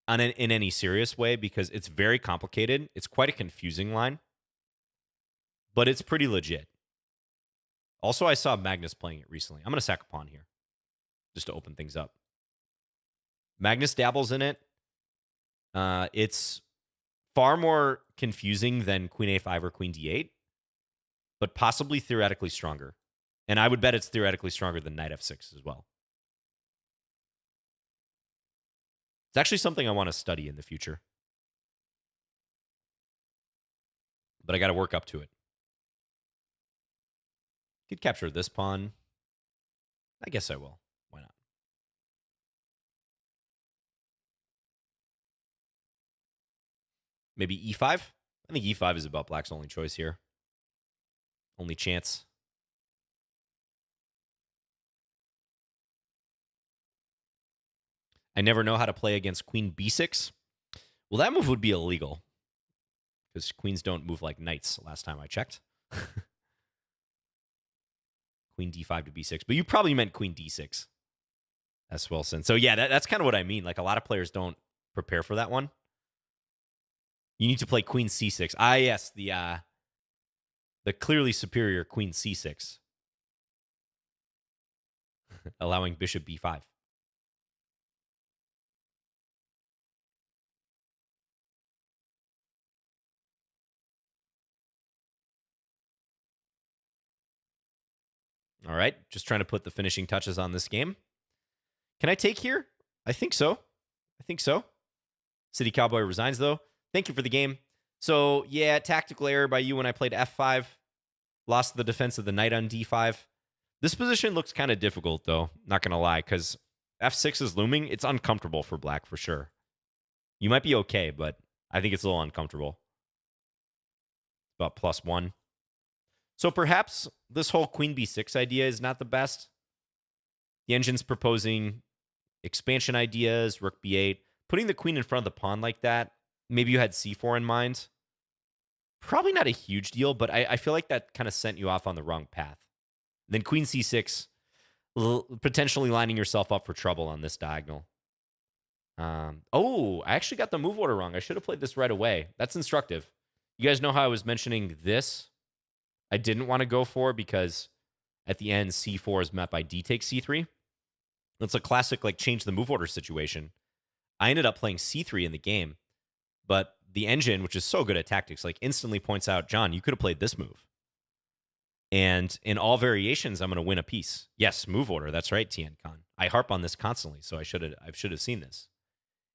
in any serious way because it's very complicated. It's quite a confusing line, but it's pretty legit. Also, I saw Magnus playing it recently. I'm going to sack a pawn here just to open things up. Magnus dabbles in it. It's far more confusing than queen a5 or queen d8, but possibly theoretically stronger. And I would bet it's theoretically stronger than knight f6 as well. It's actually something I want to study in the future. But I got to work up to it. Could capture this pawn. I guess I will. Why not? Maybe e5? I think e5 is about black's only choice here. Only chance. I never know how to play against queen b6. Well, that move would be illegal because queens don't move like knights last time I checked. Queen d5 to b6. But you probably meant queen d6. S. Wilson. So yeah, that's kind of what I mean. Like, a lot of players don't prepare for that one. You need to play queen c6. Ah, yes, the clearly superior queen c6. Allowing bishop b5. All right, just trying to put the finishing touches on this game. Can I take here? I think so. I think so. City Cowboy resigns, though. Thank you for the game. So, yeah, tactical error by you when I played f5. Lost the defense of the knight on d5. This position looks kind of difficult, though. Not going to lie, because f6 is looming. It's uncomfortable for black, for sure. You might be okay, but I think it's a little uncomfortable. About +1. So perhaps this whole queen b6 idea is not the best. The engine's proposing expansion ideas, rook b8. Putting the queen in front of the pawn like that, maybe you had c4 in mind. Probably not a huge deal, but I feel like that kind of sent you off on the wrong path. And then queen c6, potentially lining yourself up for trouble on this diagonal. Oh, I actually got the move order wrong. I should have played this right away. That's instructive. You guys know how I was mentioning this I didn't want to go for because at the end, c4 is met by d takes c3. It's a classic like change the move order situation. I ended up playing c3 in the game, but the engine, which is so good at tactics, like instantly points out, John, you could have played this move. And in all variations, I'm going to win a piece. Yes, move order. That's right, Tien Khan. I harp on this constantly, so I should have seen this.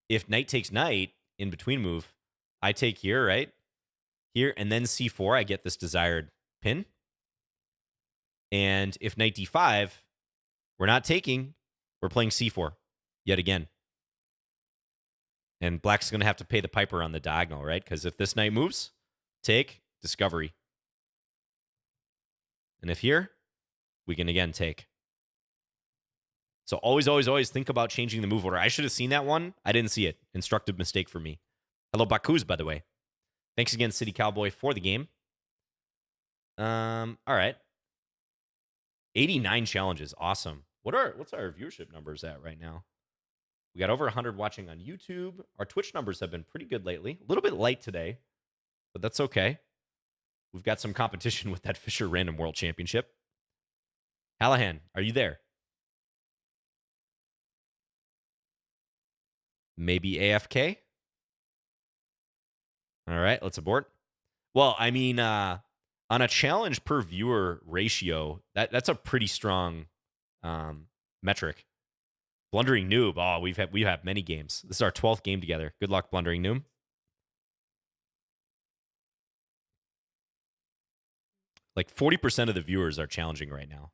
If knight takes knight in between move, I take here, right? Here, and then c4, I get this desired pin. And if knight d5, we're not taking, we're playing c4 yet again. And black's going to have to pay the piper on the diagonal, right? Because if this knight moves, take, discovery. And if here, we can again take. So always, always, always think about changing the move order. I should have seen that one. I didn't see it. Instructive mistake for me. Hello, Bakuz, by the way. Thanks again, City Cowboy, for the game. All right. 89 challenges. Awesome. What's our viewership numbers at right now? We got over 100 watching on YouTube. Our Twitch numbers have been pretty good lately. A little bit light today, but that's okay. We've got some competition with that Fisher Random World Championship. Hallahan, are you there? Maybe AFK? All right, let's abort. Well, I mean, on a challenge per viewer ratio, that's a pretty strong metric. Blundering Noob. Oh, we have many games. This is our 12th game together. Good luck, Blundering Noob. Like 40% of the viewers are challenging right now.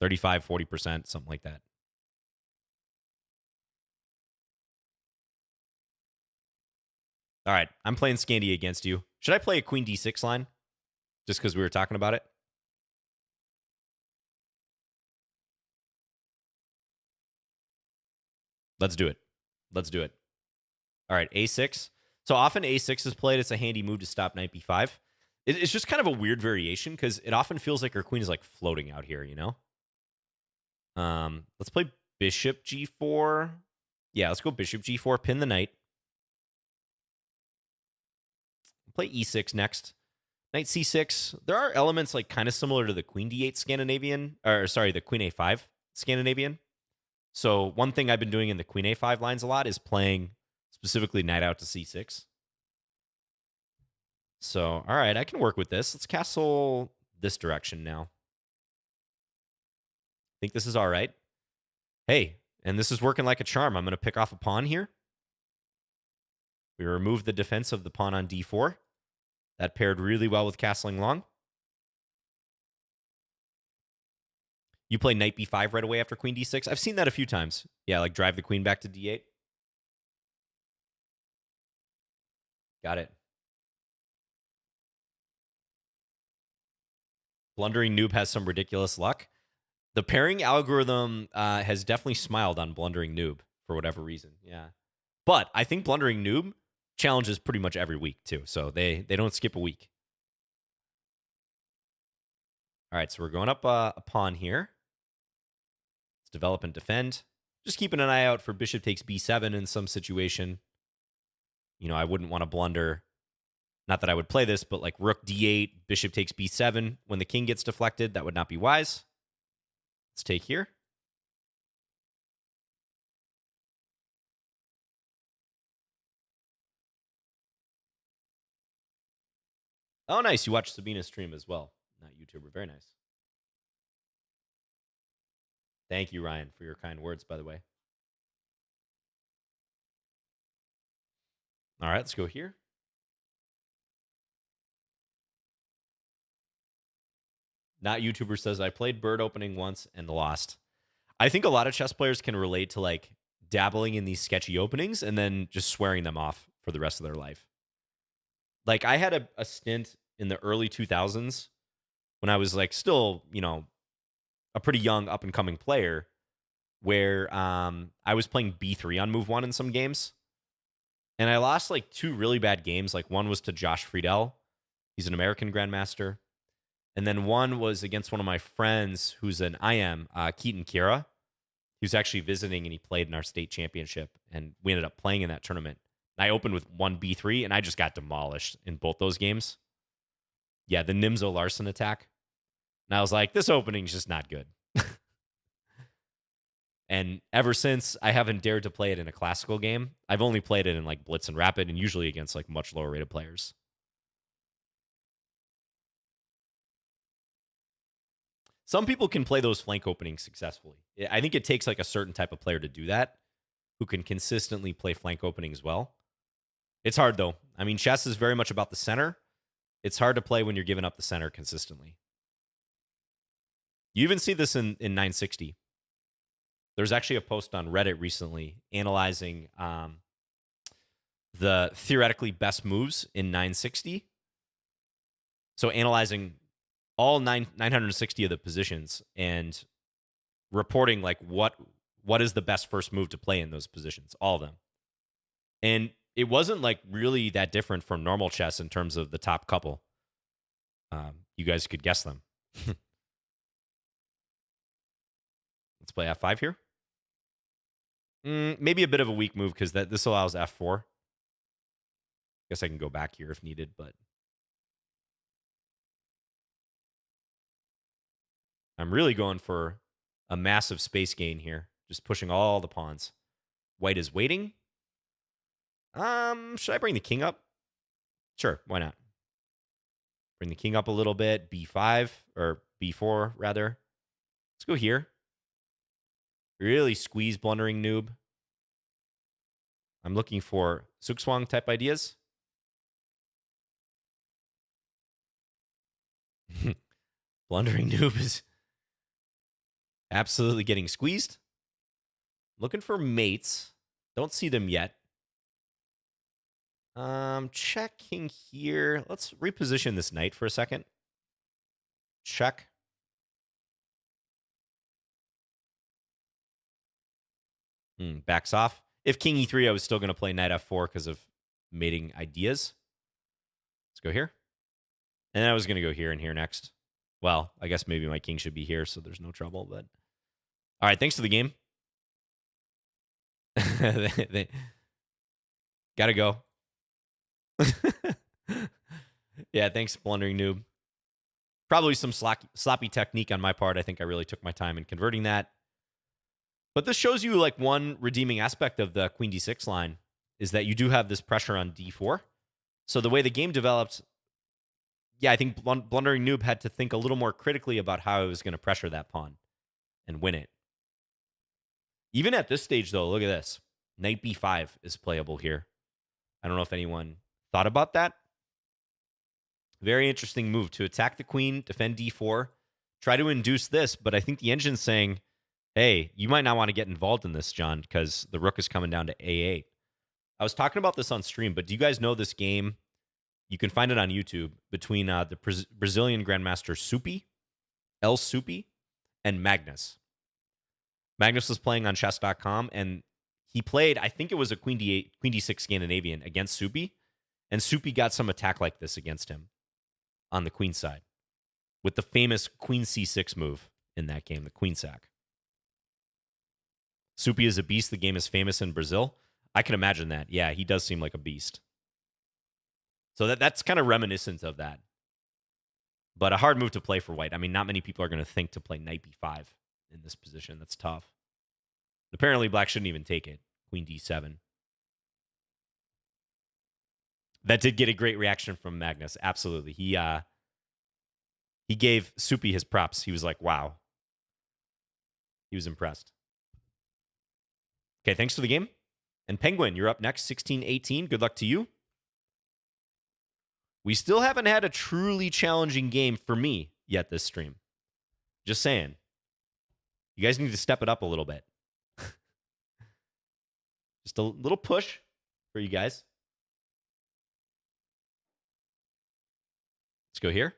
35, 40%, something like that. All right, I'm playing Scandi against you. Should I play a queen d6 line? Just because we were talking about it? Let's do it. Let's do it. All right, a6. So often a6 is played. It's a handy move to stop knight b5. It's just kind of a weird variation because it often feels like our queen is like floating out here, you know? Let's play bishop g4. Yeah, let's go bishop g4, pin the knight. Play e6 next. Knight c6. There are elements like kind of similar to the queen d8 Scandinavian, or sorry, the queen a5 Scandinavian. So one thing I've been doing in the queen a5 lines a lot is playing specifically knight out to c6. So, all right, I can work with this. Let's castle this direction now. I think this is all right. Hey, and this is working like a charm. I'm going to pick off a pawn here. We remove the defense of the pawn on d4. That paired really well with castling long. You play knight b5 right away after queen d6. I've seen that a few times. Yeah, like drive the queen back to d8. Got it. Blundering Noob has some ridiculous luck. The pairing algorithm has definitely smiled on Blundering Noob for whatever reason. Yeah. But I think Blundering Noob challenges pretty much every week, too. So they don't skip a week. All right, so we're going up a pawn here. Let's develop and defend. Just keeping an eye out for bishop takes b7 in some situation. You know, I wouldn't want to blunder. Not that I would play this, but like rook d8, bishop takes b7. When the king gets deflected, that would not be wise. Let's take here. Oh, nice. You watched Sabina's stream as well. Not YouTuber. Very nice. Thank you, Ryan, for your kind words, by the way. All right, let's go here. Not YouTuber says, I played bird opening once and lost. I think a lot of chess players can relate to like dabbling in these sketchy openings and then just swearing them off for the rest of their life. Like I had a stint in the early 2000s when I was like still, you know, a pretty young up and coming player where I was playing b3 on move 1 in some games. And I lost like 2 really bad games. Like one was to Josh Friedel. He's an American grandmaster. And then one was against one of my friends who's an IM, Keaton Kira. He was actually visiting and he played in our state championship. And we ended up playing in that tournament. I opened with 1 b3 and I just got demolished in both those games. Yeah, the Nimzo Larson attack. And I was like, this opening's just not good. And ever since, I haven't dared to play it in a classical game. I've only played it in like Blitz and Rapid, and usually against like much lower rated players. Some people can play those flank openings successfully. I think it takes like a certain type of player to do that, who can consistently play flank openings well. It's hard though. I mean, chess is very much about the center. It's hard to play when you're giving up the center consistently. You even see this in 960. There's actually a post on Reddit recently analyzing the theoretically best moves in 960. So analyzing all 960 of the positions and reporting like what is the best first move to play in those positions, all of them. And it wasn't like really that different from normal chess in terms of the top couple. You guys could guess them. Let's play F5 here. Maybe a bit of a weak move because this allows F4. Guess I can go back here if needed, but I'm really going for a massive space gain here. Just pushing all the pawns. White is waiting. Should I bring the king up? Sure, why not? Bring the king up a little bit. B5, or B4, rather. Let's go here. Really squeeze blundering noob. I'm looking for Sukswang type ideas. Blundering noob is absolutely getting squeezed. Looking for mates. Don't see them yet. Checking here. Let's reposition this knight for a second. Check. Backs off. If king e3, I was still going to play knight f4 because of mating ideas. Let's go here. And then I was going to go here and here next. Well, I guess maybe my king should be here, so there's no trouble. But all right, thanks for the game. Gotta go. Yeah, thanks, blundering noob. Probably some sloppy technique on my part. I think I really took my time in converting that. But this shows you like one redeeming aspect of the queen d6 line is that you do have this pressure on d4. So the way the game developed, yeah, I think blundering noob had to think a little more critically about how he was going to pressure that pawn and win it. Even at this stage, though, look at this. Knight b5 is playable here. I don't know if anyone thought about that. Very interesting move to attack the queen, defend d4, try to induce this, but I think the engine's saying, hey, you might not want to get involved in this, John, because the rook is coming down to a8. I was talking about this on stream, but do you guys know this game? You can find it on YouTube between the Brazilian Grandmaster Supi, El Supi, and Magnus. Magnus was playing on chess.com, and he played, I think it was a queen d8, queen d6 Scandinavian against Supi, and Supi got some attack like this against him on the queen side with the famous queen c6 move in that game, the queen sack. Supi is a beast. The game is famous in Brazil. I can imagine that. Yeah, he does seem like a beast. So that's kind of reminiscent of that. But a hard move to play for white. I mean, not many people are going to think to play knight b5 in this position. That's tough. Apparently, black shouldn't even take it. Queen d7. That did get a great reaction from Magnus. Absolutely. He gave Supi his props. He was like, wow. He was impressed. Okay, thanks for the game. And Penguin, you're up next, 16-18. Good luck to you. We still haven't had a truly challenging game for me yet this stream. Just saying. You guys need to step it up a little bit. Just a little push for you guys. Let's go here.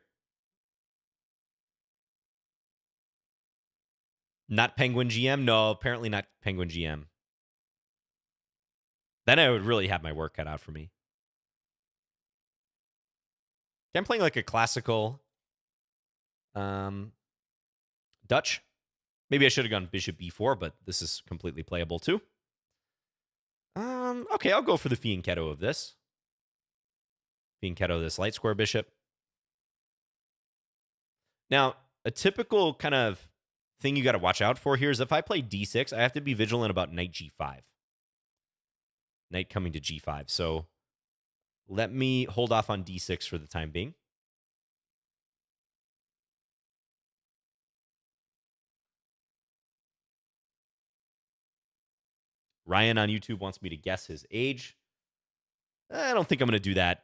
Not Penguin GM? No, apparently not Penguin GM. Then I would really have my work cut out for me. I'm playing like a classical Dutch. Maybe I should have gone bishop b4, but this is completely playable too. Okay, I'll go for the fianchetto of this. Fianchetto this light square bishop. Now, a typical kind of thing you got to watch out for here is if I play d6, I have to be vigilant about knight g5. Knight coming to g5. So let me hold off on d6 for the time being. Ryan on YouTube wants me to guess his age. I don't think I'm going to do that.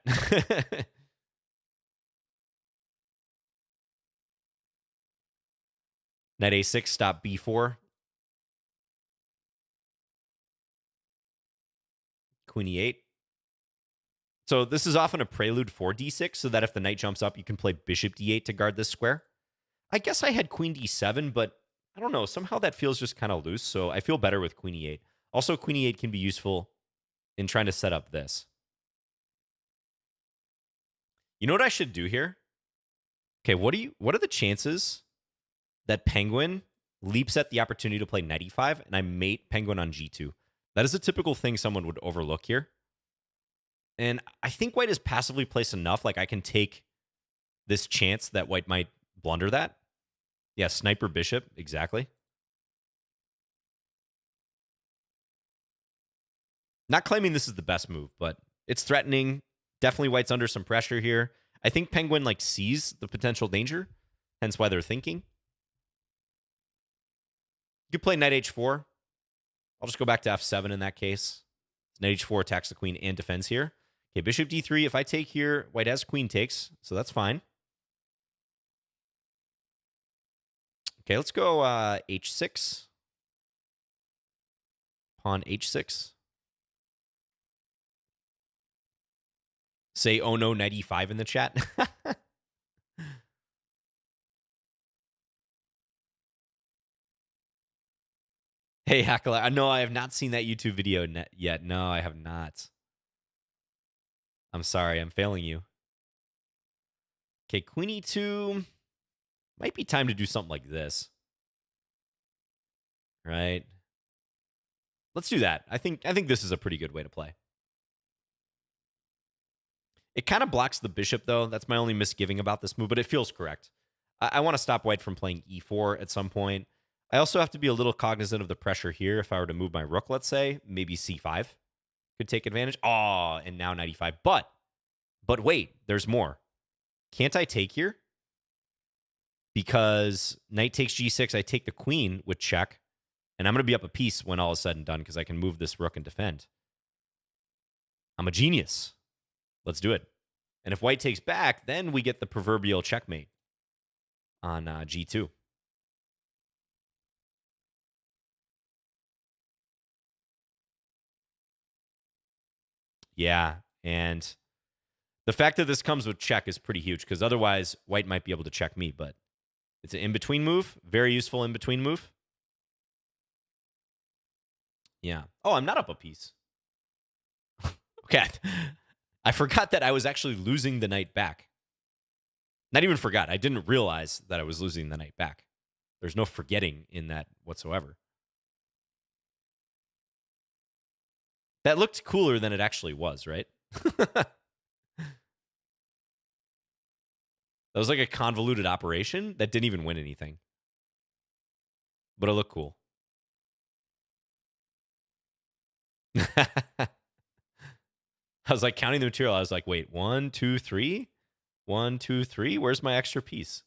Knight a6, stop b4. Queen e8. So this is often a prelude for d6, so that if the knight jumps up, you can play bishop d8 to guard this square. I guess I had queen d7, but I don't know. Somehow that feels just kind of loose, so I feel better with queen e8. Also, queen e8 can be useful in trying to set up this. You know what I should do here? Okay, what are the chances that Penguin leaps at the opportunity to play knight e5 and I mate Penguin on g2? That is a typical thing someone would overlook here. And I think white is passively placed enough, like I can take this chance that white might blunder that. Yeah, sniper bishop, exactly. Not claiming this is the best move, but it's threatening. Definitely white's under some pressure here. I think Penguin like sees the potential danger, hence why they're thinking. You could play knight h4. I'll just go back to f7 in that case. Knight h4 attacks the queen and defends here. Okay, bishop d3. If I take here, white has queen takes, so that's fine. Okay, let's go h6. Pawn h6. Say, oh no, knight e5 in the chat. Hey, Hackler. No, I have not seen that YouTube video yet. No, I have not. I'm sorry. I'm failing you. Okay, queen e2. Might be time to do something like this. Right? Let's do that. I think this is a pretty good way to play. It kind of blocks the bishop, though. That's my only misgiving about this move, but it feels correct. I want to stop white from playing e4 at some point. I also have to be a little cognizant of the pressure here. If I were to move my rook, let's say, maybe c5 could take advantage. Oh, and now knight e5. But wait, there's more. Can't I take here? Because knight takes g6, I take the queen with check, and I'm going to be up a piece when all is said and done because I can move this rook and defend. I'm a genius. Let's do it. And if white takes back, then we get the proverbial checkmate on g2. Yeah, and the fact that this comes with check is pretty huge because otherwise white might be able to check me, but it's an in-between move. Very useful in-between move. Yeah. Oh, I'm not up a piece. Okay. I forgot that I was actually losing the knight back. Not even forgot. I didn't realize that I was losing the knight back. There's no forgetting in that whatsoever. That looked cooler than it actually was, right? That was like a convoluted operation that didn't even win anything. But it looked cool. I was like counting the material. I was like, wait, 1, 2, 3? 1, 2, 3? Where's my extra piece?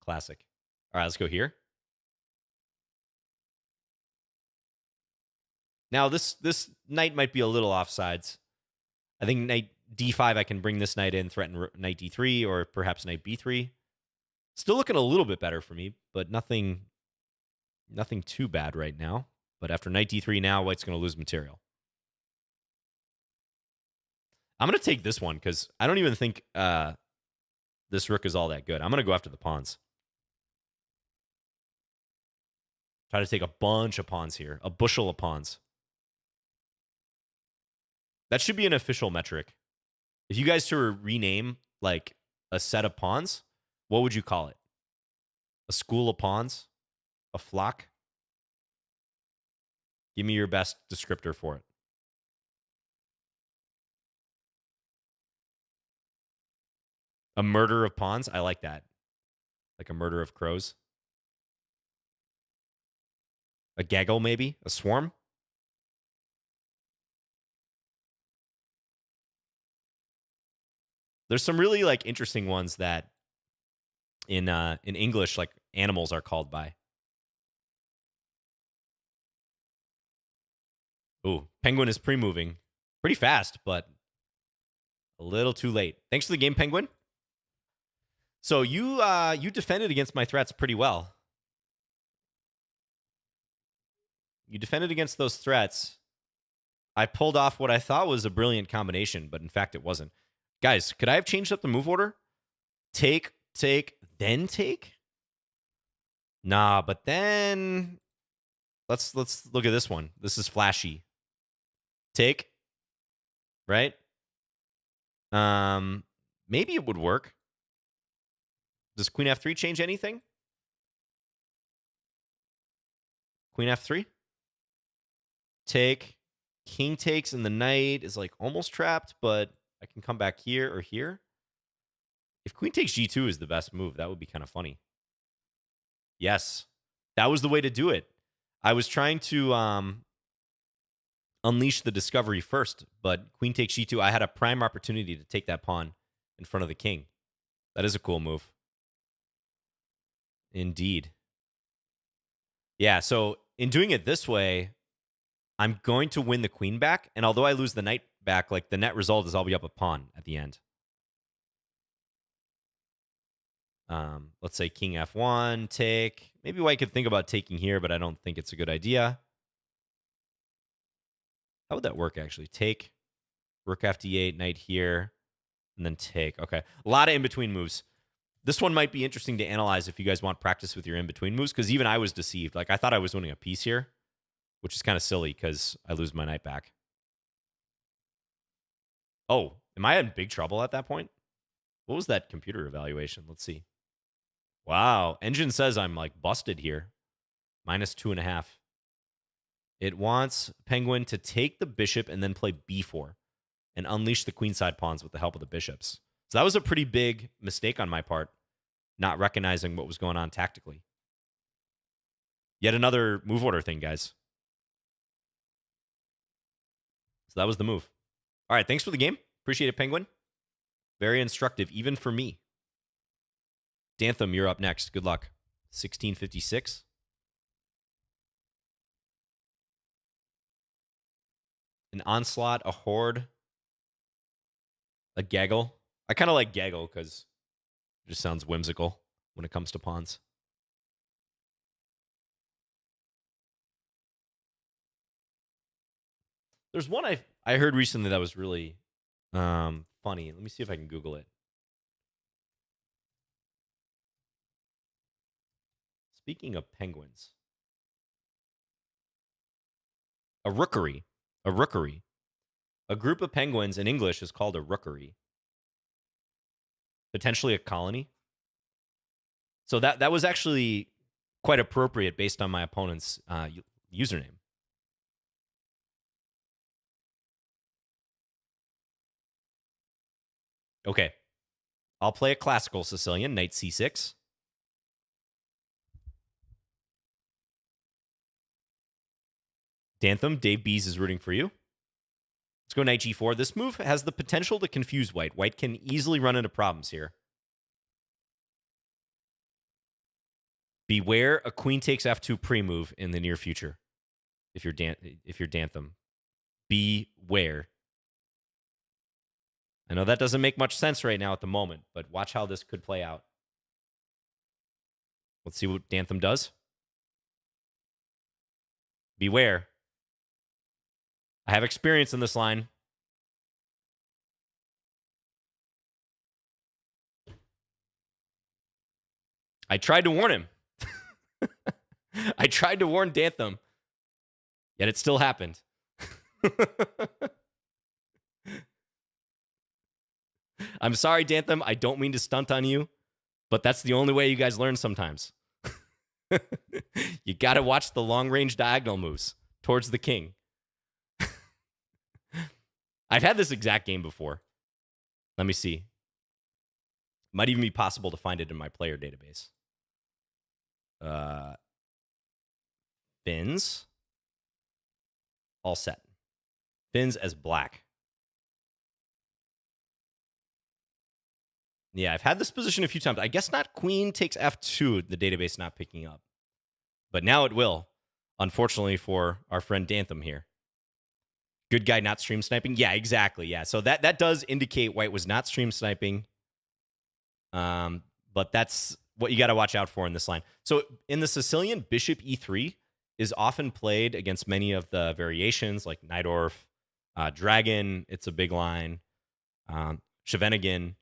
Classic. All right, let's go here. Now, this knight might be a little offsides. I think knight d5, I can bring this knight in, threaten knight d3, or perhaps knight b3. Still looking a little bit better for me, but nothing too bad right now. But after knight d3 now, white's going to lose material. I'm going to take this one because I don't even think this rook is all that good. I'm going to go after the pawns. Try to take a bunch of pawns here. A bushel of pawns. That should be an official metric. If you guys were to rename like a set of pawns, what would you call it? A school of pawns? A flock? Give me your best descriptor for it. A murder of pawns? I like that. Like a murder of crows. A gaggle, maybe? A swarm? There's some really like interesting ones that in English like animals are called by. Ooh, penguin is pre-moving. Pretty fast, but a little too late. Thanks for the game, Penguin. So you defended against my threats pretty well. You defended against those threats. I pulled off what I thought was a brilliant combination, but in fact it wasn't. Guys, could I have changed up the move order? Take, then take? Nah, but then let's look at this one. This is flashy. Take, right? Maybe it would work. Does Queen F3 change anything? Queen F3? Take. King takes and the knight is like almost trapped, but I can come back here or here. If Queen takes G2 is the best move, that would be kind of funny. Yes. That was the way to do it. I was trying to unleash the discovery first, but Queen takes G2. I had a prime opportunity to take that pawn in front of the king. That is a cool move. Indeed. Yeah, so in doing it this way, I'm going to win the queen back, and although I lose the knight back, like the net result is I'll be up a pawn at the end. Let's say king f1, take. Maybe White could think about taking here, but I don't think it's a good idea. How would that work, actually? Take, rook fd8, knight here, and then take. Okay, a lot of in-between moves. This one might be interesting to analyze if you guys want practice with your in-between moves, because even I was deceived. Like, I thought I was winning a piece here, which is kind of silly because I lose my knight back. Oh, am I in big trouble at that point? What was that computer evaluation? Let's see. Wow, engine says I'm like busted here. -2.5. It wants Penguin to take the bishop and then play b4 and unleash the queenside pawns with the help of the bishops. So that was a pretty big mistake on my part, not recognizing what was going on tactically. Yet another move order thing, guys. So that was the move. All right, thanks for the game. Appreciate it, Penguin. Very instructive, even for me. Dantham, you're up next. Good luck. 1656. An onslaught, a horde, a gaggle. I kind of like gaggle because it just sounds whimsical when it comes to pawns. There's one I heard recently that was really funny. Let me see if I can Google it. Speaking of penguins, a rookery. A rookery. A group of penguins in English is called a rookery. Potentially a colony. So that was actually quite appropriate based on my opponent's username. Okay. I'll play a classical Sicilian, knight c6. Dantham, Dave Bees is rooting for you. Let's go knight g4. This move has the potential to confuse White. White can easily run into problems here. Beware a queen takes f2 pre-move in the near future. If you're Dantham. Beware. I know that doesn't make much sense right now at the moment, but watch how this could play out. Let's see what Dantham does. Beware. I have experience in this line. I tried to warn him. I tried to warn Dantham, yet it still happened. I'm sorry, Dantham. I don't mean to stunt on you, but that's the only way you guys learn sometimes. You got to watch the long-range diagonal moves towards the king. I've had this exact game before. Let me see. Might even be possible to find it in my player database. Fins. All set. Fins as black. Yeah, I've had this position a few times. I guess not queen takes f2, the database not picking up. But now it will, unfortunately for our friend Dantham here. Good guy not stream sniping? Yeah, exactly. Yeah, so that does indicate white was not stream sniping. But that's what you got to watch out for in this line. So in the Sicilian, bishop e3 is often played against many of the variations like Najdorf, Dragon, it's a big line, Scheveningen.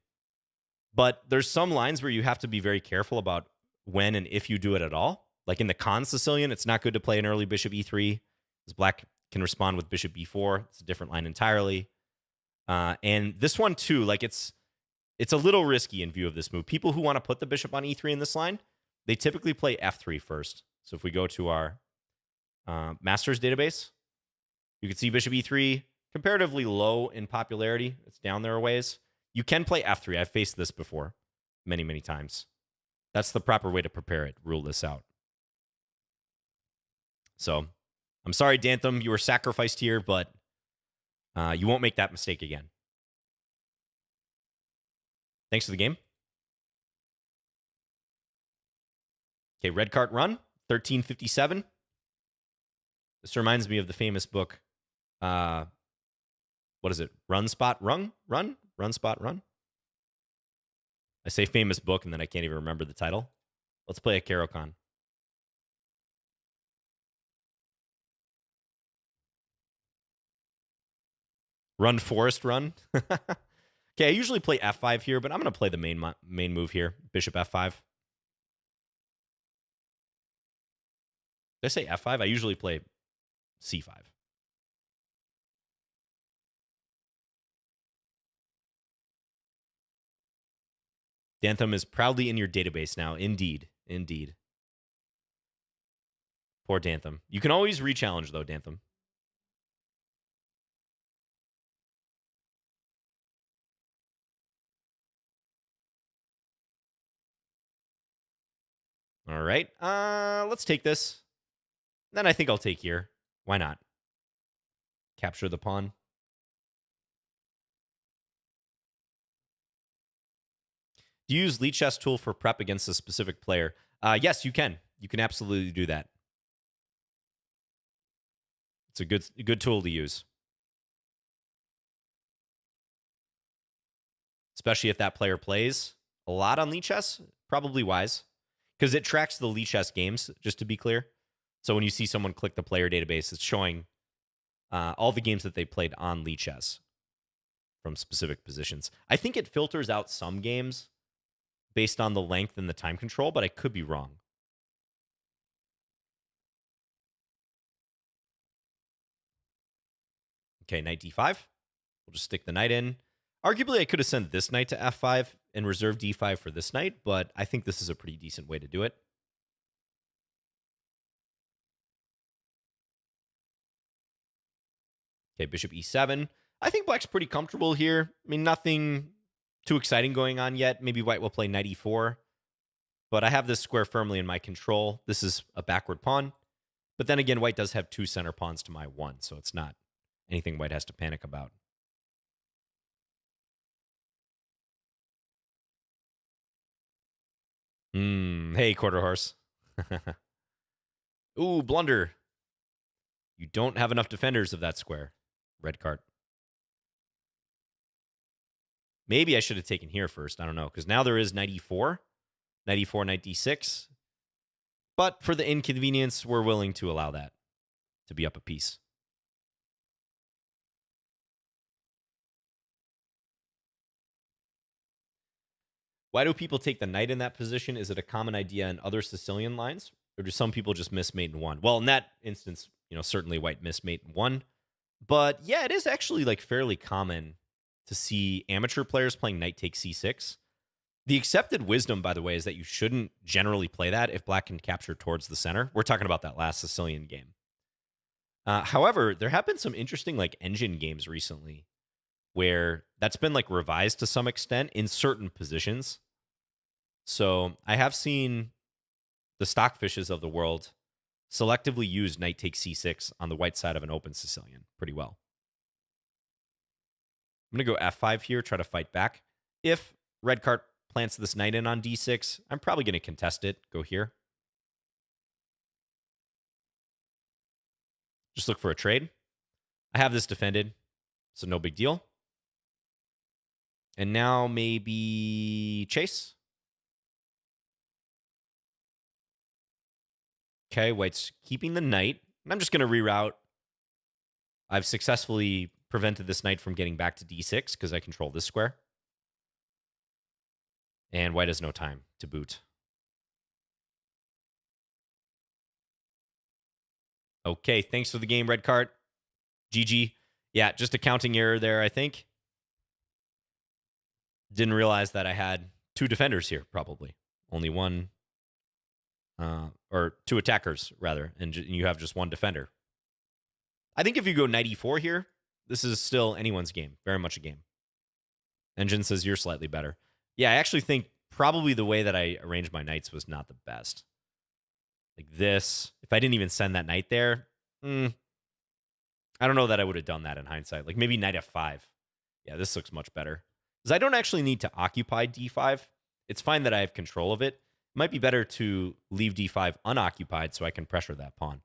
But there's some lines where you have to be very careful about when and if you do it at all. Like in the Con Sicilian, it's not good to play an early bishop e3, because black can respond with bishop b4. It's a different line entirely. And this one too, like it's a little risky in view of this move. People who want to put the bishop on e3 in this line, they typically play f3 first. So if we go to our Masters database, you can see bishop e3, comparatively low in popularity. It's down there a ways. You can play f3. I've faced this before many, many times. That's the proper way to prepare it. Rule this out. So I'm sorry, Dantham, you were sacrificed here, but you won't make that mistake again. Thanks for the game. Okay, red cart run, 1357. This reminds me of the famous book. What is it? Run, spot, run? Run? Run, spot, run? I say famous book, and then I can't even remember the title. Let's play a Caro-Kann. Run, Forest, run. Okay, I usually play f5 here, but I'm going to play the main move here. Bishop f5. Did I say f5? I usually play c5. Dantham is proudly in your database now. Indeed. Indeed. Poor Dantham. You can always re-challenge, though, Dantham. All right. Let's take this. Then I think I'll take here. Why not? Capture the pawn. Do you use Lichess tool for prep against a specific player? Yes, you can. You can absolutely do that. It's a good tool to use. Especially if that player plays a lot on Lichess, probably wise. Because it tracks the Lichess games, just to be clear. So when you see someone click the player database, it's showing all the games that they played on Lichess from specific positions. I think it filters out some games based on the length and the time control, but I could be wrong. Okay, knight d5. We'll just stick the knight in. Arguably, I could have sent this knight to f5 and reserved d5 for this knight, but I think this is a pretty decent way to do it. Okay, bishop e7. I think black's pretty comfortable here. I mean, nothing too exciting going on yet. Maybe white will play knight e4. But I have this square firmly in my control. This is a backward pawn. But then again, white does have two center pawns to my one, so it's not anything white has to panic about. Hey, quarter horse. Ooh, blunder. You don't have enough defenders of that square. Red card. Maybe I should have taken here first. I don't know, because now there is knight e4. Knight e4, knight d6. But for the inconvenience, we're willing to allow that to be up a piece. Why do people take the knight in that position? Is it a common idea in other Sicilian lines? Or do some people just miss mate in one? Well, in that instance, certainly white missed mate in one. But yeah, it is actually like fairly common to see amateur players playing knight takes c6. The accepted wisdom, by the way, is that you shouldn't generally play that if black can capture towards the center. We're talking about that last Sicilian game. However, there have been some interesting like engine games recently where that's been like revised to some extent in certain positions. So I have seen the stockfishes of the world selectively use knight takes c6 on the white side of an open Sicilian pretty well. I'm going to go f5 here, try to fight back. If red card plants this knight in on d6, I'm probably going to contest it, go here. Just look for a trade. I have this defended, so no big deal. And now maybe chase. Okay, white's keeping the knight. And I'm just going to reroute. I've successfully prevented this knight from getting back to d6 because I control this square. And white has no time to boot. Okay, thanks for the game, red card. GG. Yeah, just a counting error there, I think. Didn't realize that I had two defenders here, probably. Only one, or two attackers, rather, and you have just one defender. I think if you go knight e4 here, this is still anyone's game. Very much a game. Engine says you're slightly better. Yeah, I actually think probably the way that I arranged my knights was not the best. Like this. If I didn't even send that knight there, I don't know that I would have done that in hindsight. Like maybe knight f5. Yeah, this looks much better. Because I don't actually need to occupy d5. It's fine that I have control of it. It might be better to leave d5 unoccupied so I can pressure that pawn.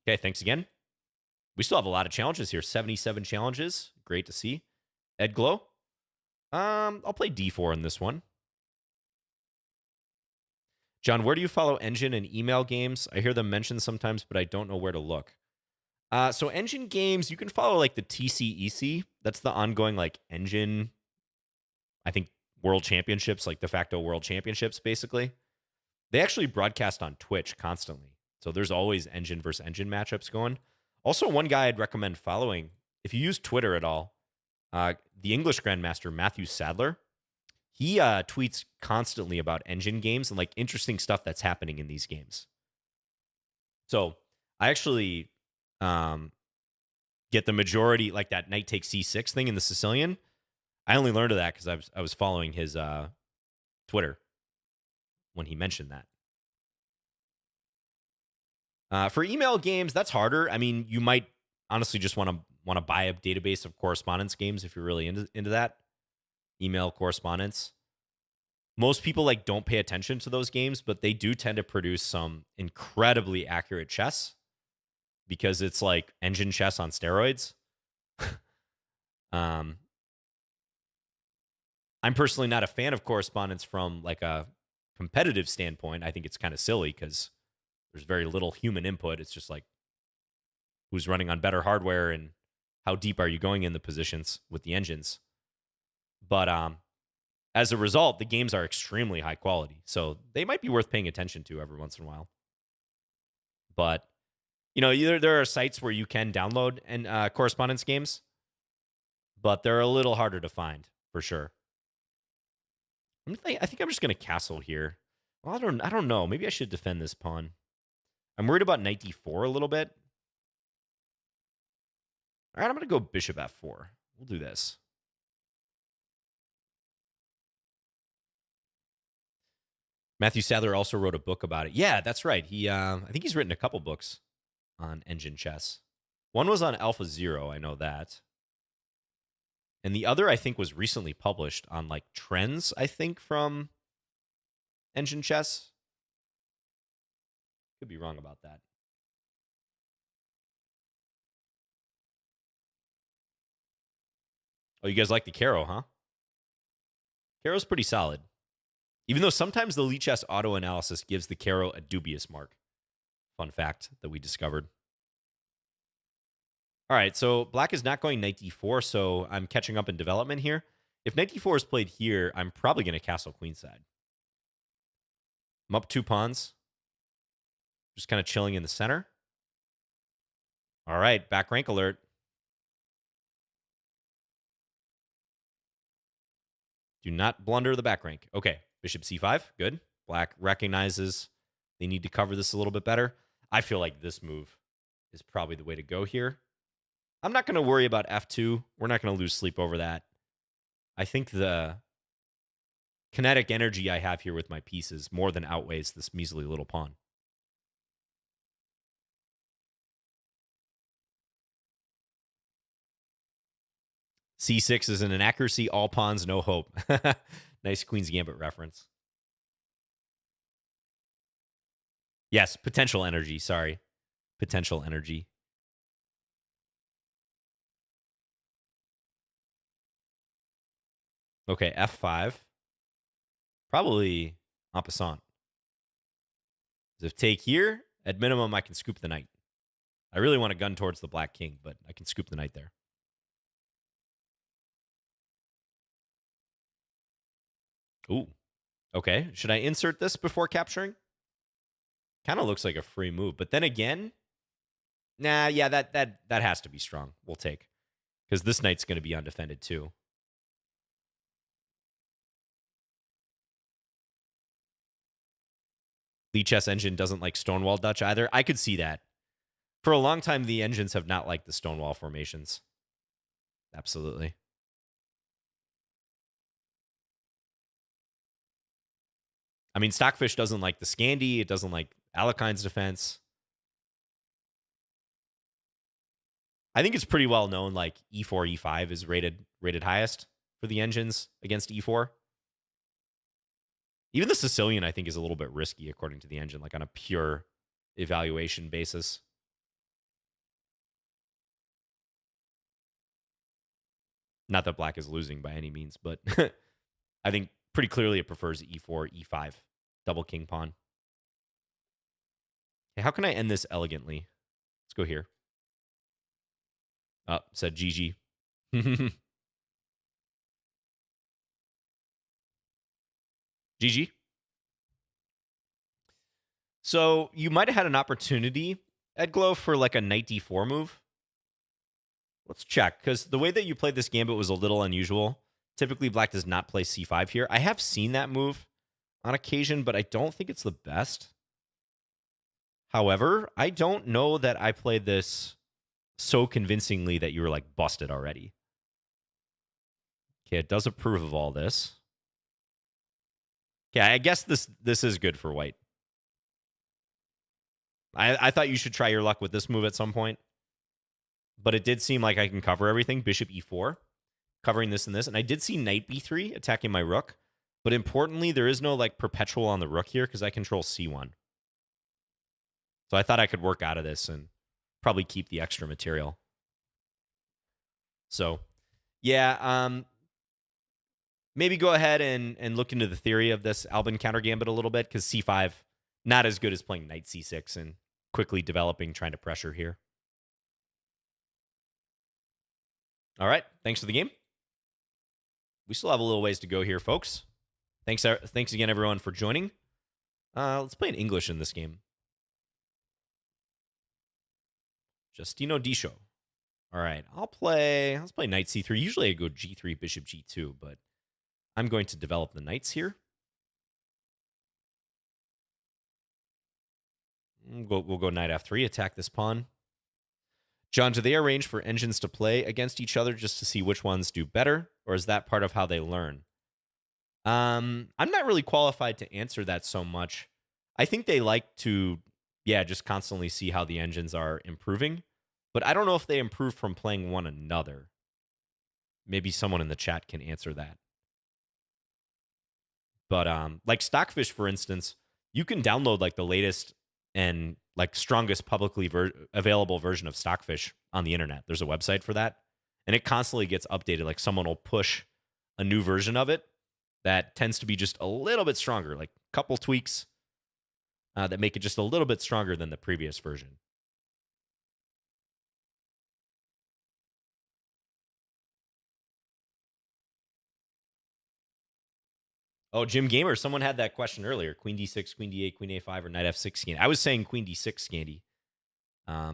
Okay, thanks again. We still have a lot of challenges here. 77 challenges. Great to see. Ed Glow. I'll play d4 in this one. John, where do you follow Engine and email games? I hear them mentioned sometimes, but I don't know where to look. So Engine games, you can follow like the TCEC. That's the ongoing like Engine, I think, World Championships, like de facto World Championships, basically. They actually broadcast on Twitch constantly. So there's always Engine versus Engine matchups going. Also, one guy I'd recommend following, if you use Twitter at all, the English Grandmaster, Matthew Sadler, he tweets constantly about Engine games and like interesting stuff that's happening in these games. So I actually get the majority, like that knight takes c6 thing in the Sicilian. I only learned of that because I was following his Twitter when he mentioned that. For email games, that's harder. I mean, you might honestly just want to buy a database of correspondence games if you're really into that. Email correspondence. Most people like don't pay attention to those games, but they do tend to produce some incredibly accurate chess because it's like Engine chess on steroids. I'm personally not a fan of correspondence from like a competitive standpoint. I think it's kind of silly because there's very little human input. It's just like who's running on better hardware and how deep are you going in the positions with the engines. But as a result, the games are extremely high quality. So they might be worth paying attention to every once in a while. But, you know, there are sites where you can download and correspondence games, but they're a little harder to find for sure. I think I'm just going to castle here. Well, I don't know. Maybe I should defend this pawn. I'm worried about knight d4 a little bit. All right, I'm going to go bishop f4. We'll do this. Matthew Sadler also wrote a book about it. Yeah, that's right. I think he's written a couple books on Engine chess. One was on Alpha Zero, I know that. And the other, I think, was recently published on like trends, I think, from Engine chess. Could be wrong about that. Oh, you guys like the Caro, huh? Caro's pretty solid. Even though sometimes the Lichess auto-analysis gives the Caro a dubious mark. Fun fact that we discovered. All right, so black is not going knight d4, so I'm catching up in development here. If knight d4 is played here, I'm probably going to castle queenside. I'm up 2 pawns. Just kind of chilling in the center. All right, back rank alert. Do not blunder the back rank. Okay, bishop c5, good. Black recognizes they need to cover this a little bit better. I feel like this move is probably the way to go here. I'm not going to worry about f2. We're not going to lose sleep over that. I think the kinetic energy I have here with my pieces more than outweighs this measly little pawn. C6 is an inaccuracy. All pawns, no hope. Nice Queen's Gambit reference. Yes, potential energy. Sorry. Potential energy. Okay, F5. Probably en passant. If take here, at minimum, I can scoop the knight. I really want to gun towards the black king, but I can scoop the knight there. Ooh. Okay. Should I insert this before capturing? Kind of looks like a free move. But then again, nah, yeah, that has to be strong. We'll take. Because this knight's going to be undefended too. Lichess engine doesn't like Stonewall Dutch either. I could see that. For a long time, the engines have not liked the Stonewall formations. Absolutely. I mean, Stockfish doesn't like the Scandi. It doesn't like Alekine's defense. I think it's pretty well known, like E4, E5 is rated highest for the engines against E4. Even the Sicilian, I think, is a little bit risky according to the engine, like on a pure evaluation basis. Not that black is losing by any means, but I think pretty clearly it prefers E4, E5, double king pawn. Okay, how can I end this elegantly? Let's go here. Said GG. GG. So you might have had an opportunity, Edglow, for like a knight d4 move. Let's check, because the way that you played this gambit was a little unusual. Typically, black does not play c5 here. I have seen that move on occasion, but I don't think it's the best. However, I don't know that I played this so convincingly that you were like busted already. Okay, it does approve of all this. Okay, I guess this is good for white. I thought you should try your luck with this move at some point. But it did seem like I can cover everything. Bishop e4, covering this and this. And I did see knight b3 attacking my rook. But importantly, there is no like perpetual on the rook here because I control c1. So I thought I could work out of this and probably keep the extra material. So, yeah, maybe go ahead and look into the theory of this Albin Counter-Gambit a little bit because c5, not as good as playing knight c6 and quickly developing, trying to pressure here. All right. Thanks for the game. We still have a little ways to go here, folks. Thanks again, everyone, for joining. Let's play in English in this game. Justino Disho. All right. Let's play knight c3. Usually I go g3, bishop g2, but I'm going to develop the knights here. We'll go knight f3, attack this pawn. John, do they arrange for engines to play against each other just to see which ones do better? Or is that part of how they learn? I'm not really qualified to answer that so much. I think they like to, just constantly see how the engines are improving. But I don't know if they improve from playing one another. Maybe someone in the chat can answer that. But like Stockfish, for instance, you can download like the latest and like strongest publicly available version of Stockfish on the internet. There's a website for that, and it constantly gets updated. Like someone will push a new version of it that tends to be just a little bit stronger, like a couple tweaks that make it just a little bit stronger than the previous version. Oh, Jim Gamer, someone had that question earlier. Queen d6, queen d8, queen a5, or knight f6 Scandi. I was saying queen d6 Scandi.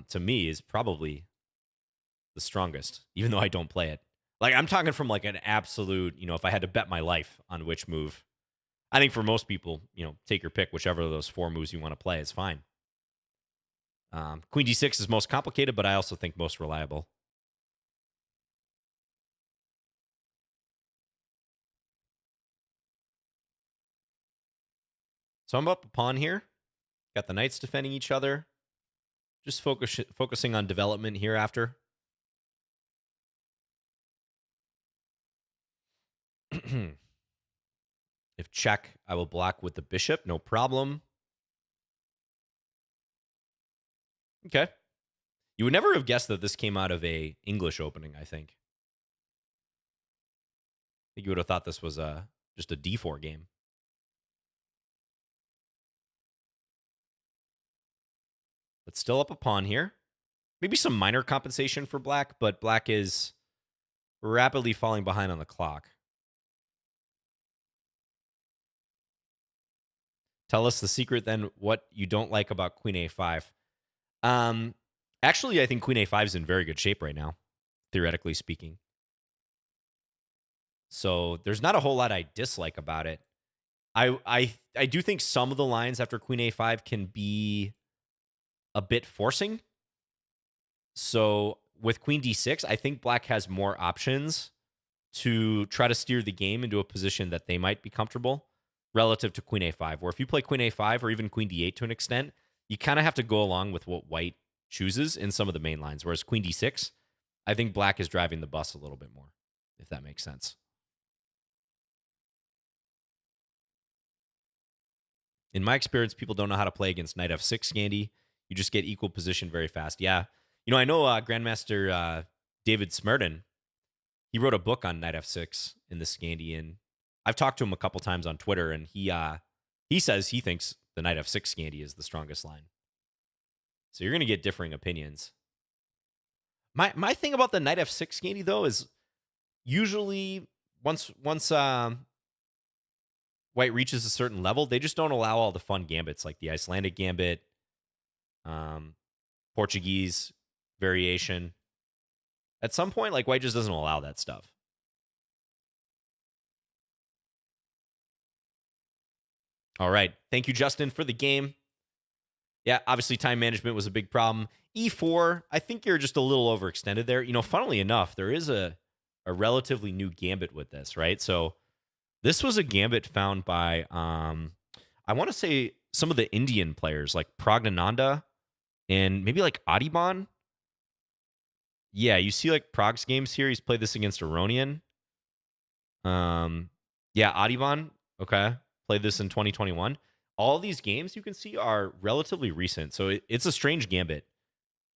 To me, is probably the strongest, even though I don't play it. Like, I'm talking from like an absolute, if I had to bet my life on which move. I think for most people, take your pick, whichever of those four moves you want to play is fine. Queen d6 is most complicated, but I also think most reliable. So I'm up a pawn here. Got the knights defending each other. Just focusing on development here after. If check, I will block with the bishop. No problem. Okay. You would never have guessed that this came out of a English opening, I think. I think you would have thought this was just a d4 game. But still up a pawn here. Maybe some minor compensation for black, but black is rapidly falling behind on the clock. Tell us the secret then, what you don't like about queen a5. Actually, I think queen a5 is in very good shape right now, theoretically speaking. So there's not a whole lot I dislike about it. I do think some of the lines after queen a5 can be a bit forcing. So with queen d6, I think black has more options to try to steer the game into a position that they might be comfortable relative to queen a5, where if you play queen a5 or even queen d8 to an extent, you kind of have to go along with what white chooses in some of the main lines. Whereas queen d6, I think black is driving the bus a little bit more, if that makes sense. In my experience, people don't know how to play against knight f6 Scandi. You just get equal position very fast. Yeah. I know Grandmaster David Smerden, he wrote a book on knight f6 in the Scandi, and I've talked to him a couple times on Twitter, and he says he thinks the knight f6 Scandi is the strongest line. So you're going to get differing opinions. My thing about the knight f6 Scandi, though, is usually once white reaches a certain level, they just don't allow all the fun gambits like the Icelandic gambit, Portuguese variation. At some point, like, white just doesn't allow that stuff. All right. Thank you, Justin, for the game. Yeah, obviously time management was a big problem. E4, I think you're just a little overextended there. Funnily enough, there is a relatively new gambit with this, right? So this was a gambit found by, I want to say some of the Indian players like Pragnananda and maybe like Adiban. Yeah, you see like Prague's games here. He's played this against Aronian. Yeah, Adiban. Okay. Played this in 2021. All these games you can see are relatively recent. So it's a strange gambit.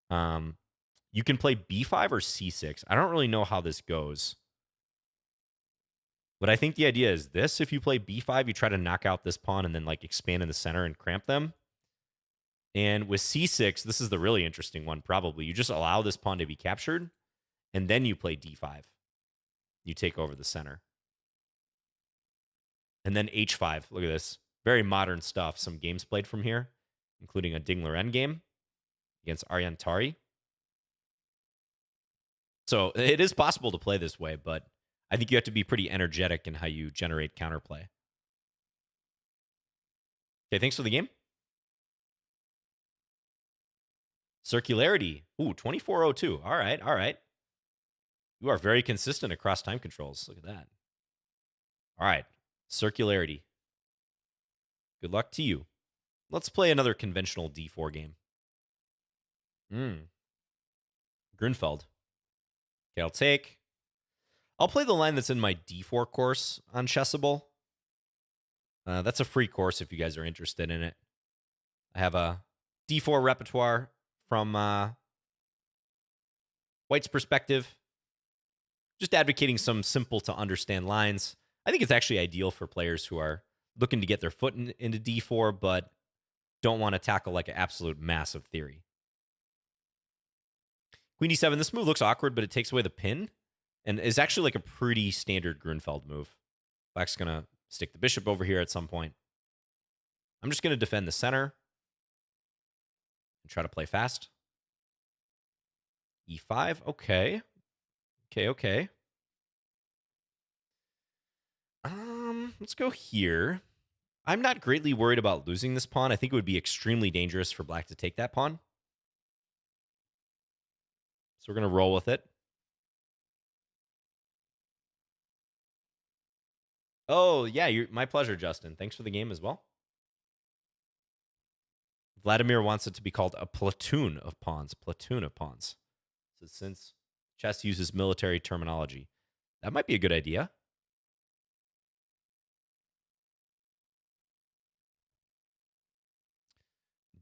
You can play b5 or c6. I don't really know how this goes. But I think the idea is this. If you play b5, you try to knock out this pawn and then like expand in the center and cramp them. And with c6, this is the really interesting one probably. You just allow this pawn to be captured, and then you play d5. You take over the center. And then h5. Look at this. Very modern stuff. Some games played from here, including a Dingler endgame against Aryan Tari. So it is possible to play this way, but I think you have to be pretty energetic in how you generate counterplay. Okay, thanks for the game. Circularity. Ooh, 2402. All right, all right. You are very consistent across time controls. Look at that. All right, circularity. Good luck to you. Let's play another conventional d4 game. Grunfeld. Okay, I'll take. I'll play the line that's in my d4 course on Chessable. That's a free course if you guys are interested in it. I have a d4 repertoire from White's perspective. Just advocating some simple to understand lines. I think it's actually ideal for players who are looking to get their foot into d4, but don't want to tackle like an absolute massive theory. Queen d7. This move looks awkward, but it takes away the pin and is actually like a pretty standard Grunfeld move. Black's going to stick the bishop over here at some point. I'm just going to defend the center and try to play fast. e5. Okay. Okay. Let's go here. I'm not greatly worried about losing this pawn. I think it would be extremely dangerous for black to take that pawn. So we're going to roll with it. Oh, yeah, my pleasure, Justin. Thanks for the game as well. Vladimir wants it to be called a platoon of pawns. Platoon of pawns. So since chess uses military terminology, that might be a good idea.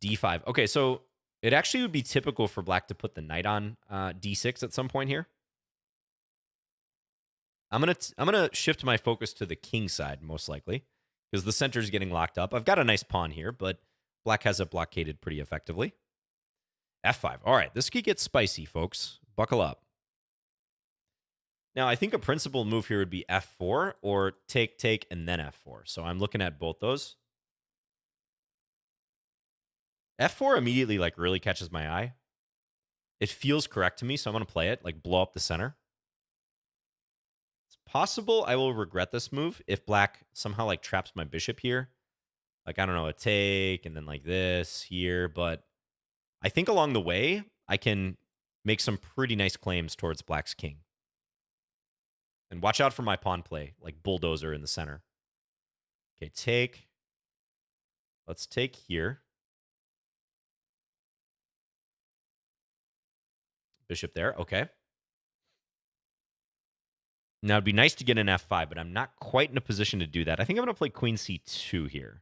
D5. Okay, so it actually would be typical for black to put the knight on D6 at some point here. I'm gonna shift my focus to the king side, most likely, because the center is getting locked up. I've got a nice pawn here, but black has it blockaded pretty effectively. F5. All right, this could get spicy, folks. Buckle up. Now, I think a principal move here would be F4 or take, and then F4. So I'm looking at both those. F4 immediately like really catches my eye. It feels correct to me, so I'm going to play it, like blow up the center. It's possible I will regret this move if black somehow like traps my bishop here. Like, I don't know, a take and then like this here. But I think along the way, I can make some pretty nice claims towards black's king. And watch out for my pawn play, like bulldozer in the center. Okay, take. Let's take here. Bishop there, okay. Now, it'd be nice to get an F5, but I'm not quite in a position to do that. I think I'm going to play Queen C2 here.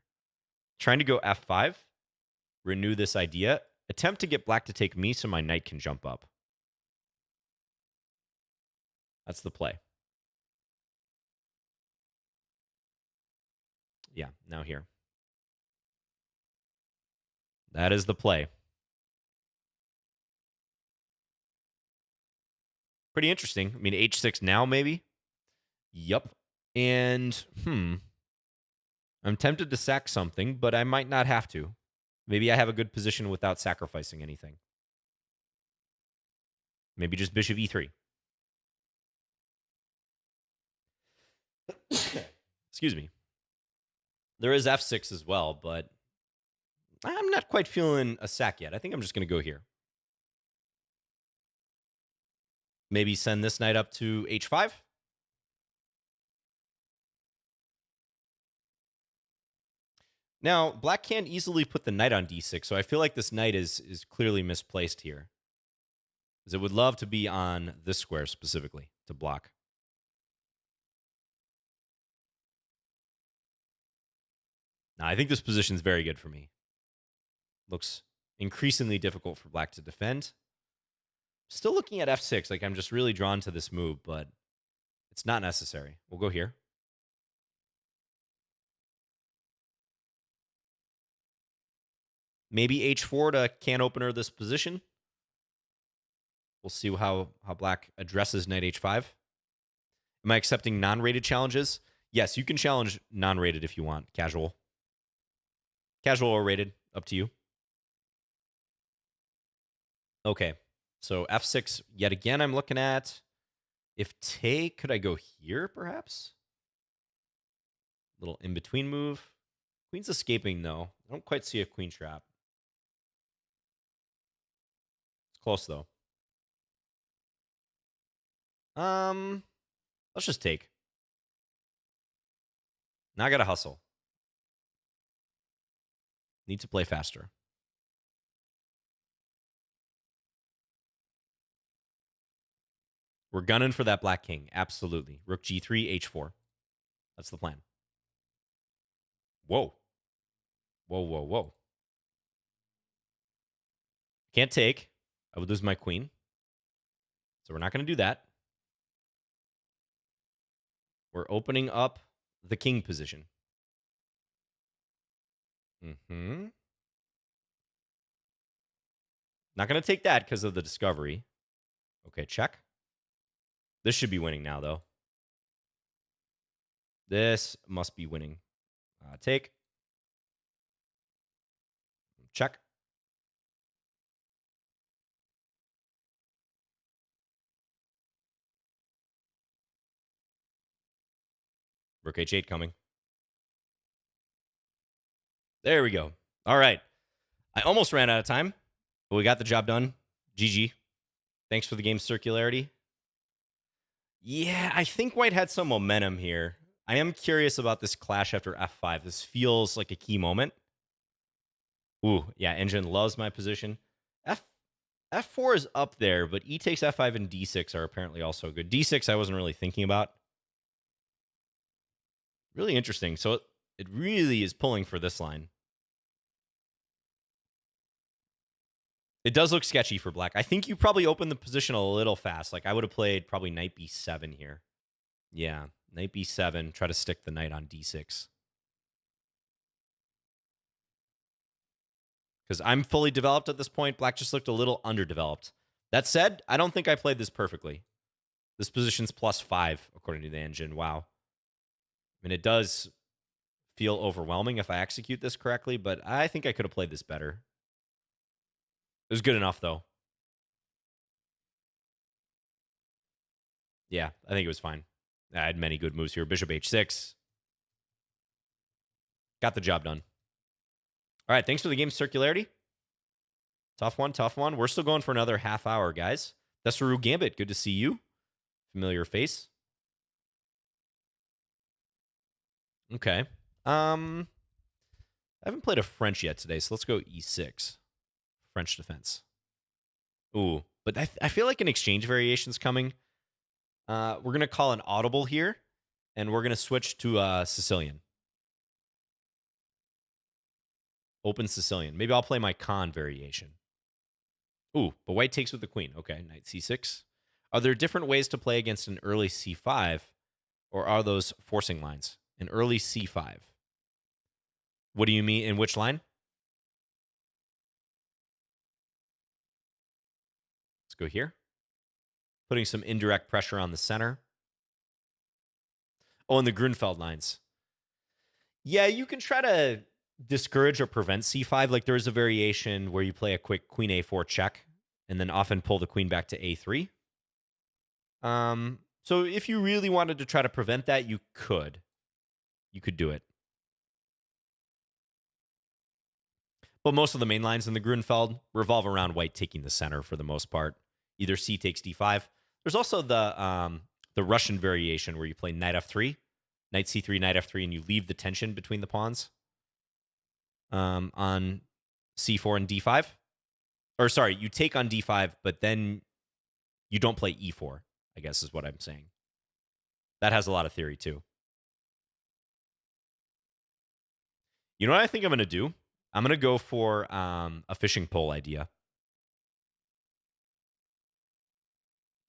Trying to go F5, renew this idea. Attempt to get black to take me so my knight can jump up. That's the play. Yeah, now here. That is the play. Pretty interesting. I mean, H6 now, maybe? Yup. And, I'm tempted to sack something, but I might not have to. Maybe I have a good position without sacrificing anything. Maybe just bishop E3. Excuse me. There is F6 as well, but I'm not quite feeling a sack yet. I think I'm just going to go here. Maybe send this knight up to H5. Now, black can't easily put the knight on D6, so I feel like this knight is clearly misplaced here. Because it would love to be on this square specifically to block. Now, I think this position is very good for me. Looks increasingly difficult for black to defend. Still looking at F6, like I'm just really drawn to this move, but it's not necessary. We'll go here. Maybe H4 to can opener this position. We'll see how black addresses knight H5. Am I accepting non-rated challenges? Yes, you can challenge non-rated if you want. Casual. Casual or rated, up to you. Okay, so F6 yet again I'm looking at. If take, could I go here perhaps? Little in-between move. Queen's escaping though. I don't quite see a queen trap. It's close though. Let's just take. Now I gotta hustle. Need to play faster. We're gunning for that black king. Absolutely. Rook G3, H4. That's the plan. Whoa. Whoa, whoa, whoa. Can't take. I would lose my queen. So we're not going to do that. We're opening up the king position. Not going to take that because of the discovery. Okay, check. This should be winning now, though. This must be winning. Take. Check. Rook H8 coming. There we go. All right. I almost ran out of time, but we got the job done. GG. Thanks for the game's circularity. Yeah, I think white had some momentum here. I am curious about this clash after F5. This feels like a key moment. Ooh, yeah, engine loves my position. F F4 is up there, but E takes F5 and D6 are apparently also good. D6 I wasn't really thinking about. Really interesting. So it really is pulling for this line. It does look sketchy for black. I think you probably opened the position a little fast. Like I would have played probably knight B7 here. Yeah, knight B7, try to stick the knight on D6. Because I'm fully developed at this point. Black just looked a little underdeveloped. That said, I don't think I played this perfectly. This position's +5, according to the engine. Wow. I mean, it does feel overwhelming if I execute this correctly, but I think I could have played this better. It was good enough, though. Yeah, I think it was fine. I had many good moves here. Bishop H6. Got the job done. All right, thanks for the game's circularity. Tough one, tough one. We're still going for another half hour, guys. Desaroo Gambit, good to see you. Familiar face. Okay. I haven't played a French yet today, so let's go E6. French defense. Ooh, but I feel like an exchange variation's coming. We're going to call an audible here, and we're going to switch to Sicilian. Open Sicilian. Maybe I'll play my con variation. Ooh, but white takes with the queen. Okay, knight C6. Are there different ways to play against an early C5, or are those forcing lines? An early C5. What do you mean? In which line? Let's go here. Putting some indirect pressure on the center. Oh, and the Grunfeld lines. Yeah, you can try to discourage or prevent C5. Like there is a variation where you play a quick queen A4 check and then often pull the queen back to A3. So if you really wanted to try to prevent that, you could. You could do it. But most of the main lines in the Grunfeld revolve around white taking the center for the most part. Either C takes D5. There's also the Russian variation where you play knight F3, knight C3, knight F3, and you leave the tension between the pawns on C4 and D5. Or sorry, you take on D5, but then you don't play E4, I guess is what I'm saying. That has a lot of theory too. You know what I think I'm going to do? I'm going to go for a fishing pole idea.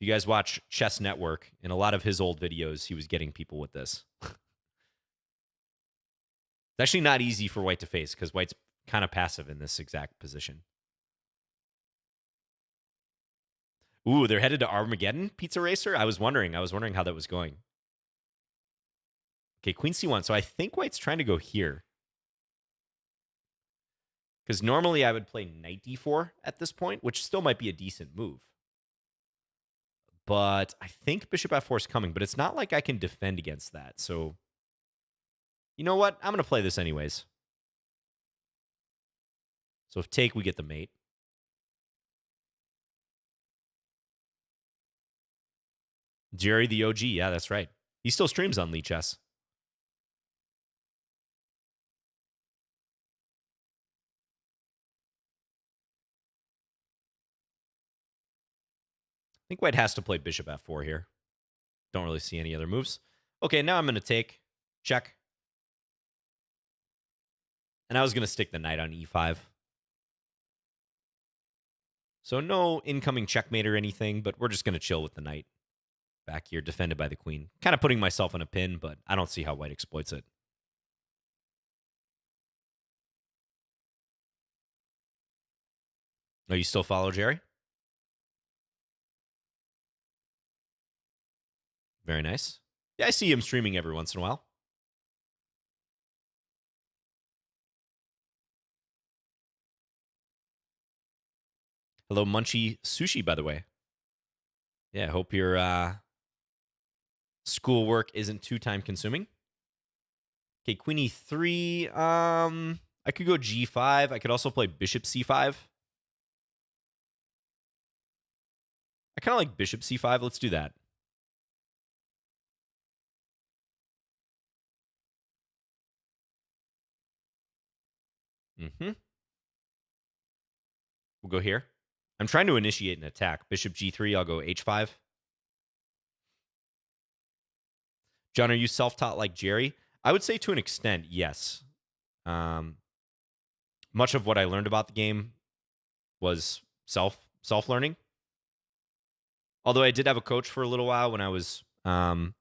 If you guys watch Chess Network, in a lot of his old videos, he was getting people with this. It's actually not easy for white to face because white's kind of passive in this exact position. Ooh, they're headed to Armageddon, Pizza Racer? I was wondering how that was going. Okay, queen C1. So I think white's trying to go here. Because normally I would play knight D4 at this point, which still might be a decent move. But I think bishop F4 is coming, but it's not like I can defend against that. So, you know what? I'm going to play this anyways. So if take, we get the mate. Jerry the OG. Yeah, that's right. He still streams on Lichess. I think white has to play bishop F4 here. Don't really see any other moves. Okay, now I'm going to take. Check. And I was going to stick the knight on E5. So no incoming checkmate or anything, but we're just going to chill with the knight. Back here, defended by the queen. Kind of putting myself in a pin, but I don't see how white exploits it. Oh, you still follow Jerry? Very nice. Yeah, I see him streaming every once in a while. Hello, Munchy Sushi, by the way. Yeah, I hope your schoolwork isn't too time consuming. Okay, queen e3. I could go g5. I could also play bishop c5. I kind of like bishop c5. Let's do that. We'll go here. I'm trying to initiate an attack. Bishop g3, I'll go h5. John, are you self-taught like Jerry? I would say to an extent, yes. Much of what I learned about the game was self-learning. Although I did have a coach for a little while when I was around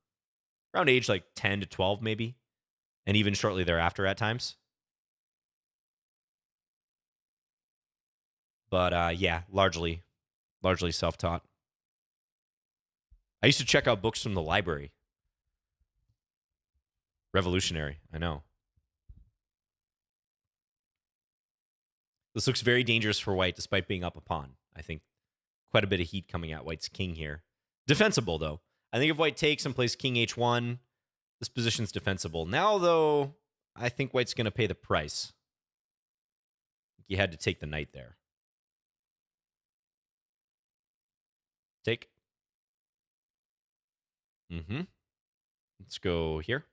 age like 10 to 12 maybe, and even shortly thereafter at times. But yeah, largely self-taught. I used to check out books from the library. Revolutionary, I know. This looks very dangerous for white despite being up a pawn. I think quite a bit of heat coming at white's king here. Defensible, though. I think if white takes and plays king h1, this position's defensible. Now, though, I think white's going to pay the price. You had to take the knight there. Take. Let's go here.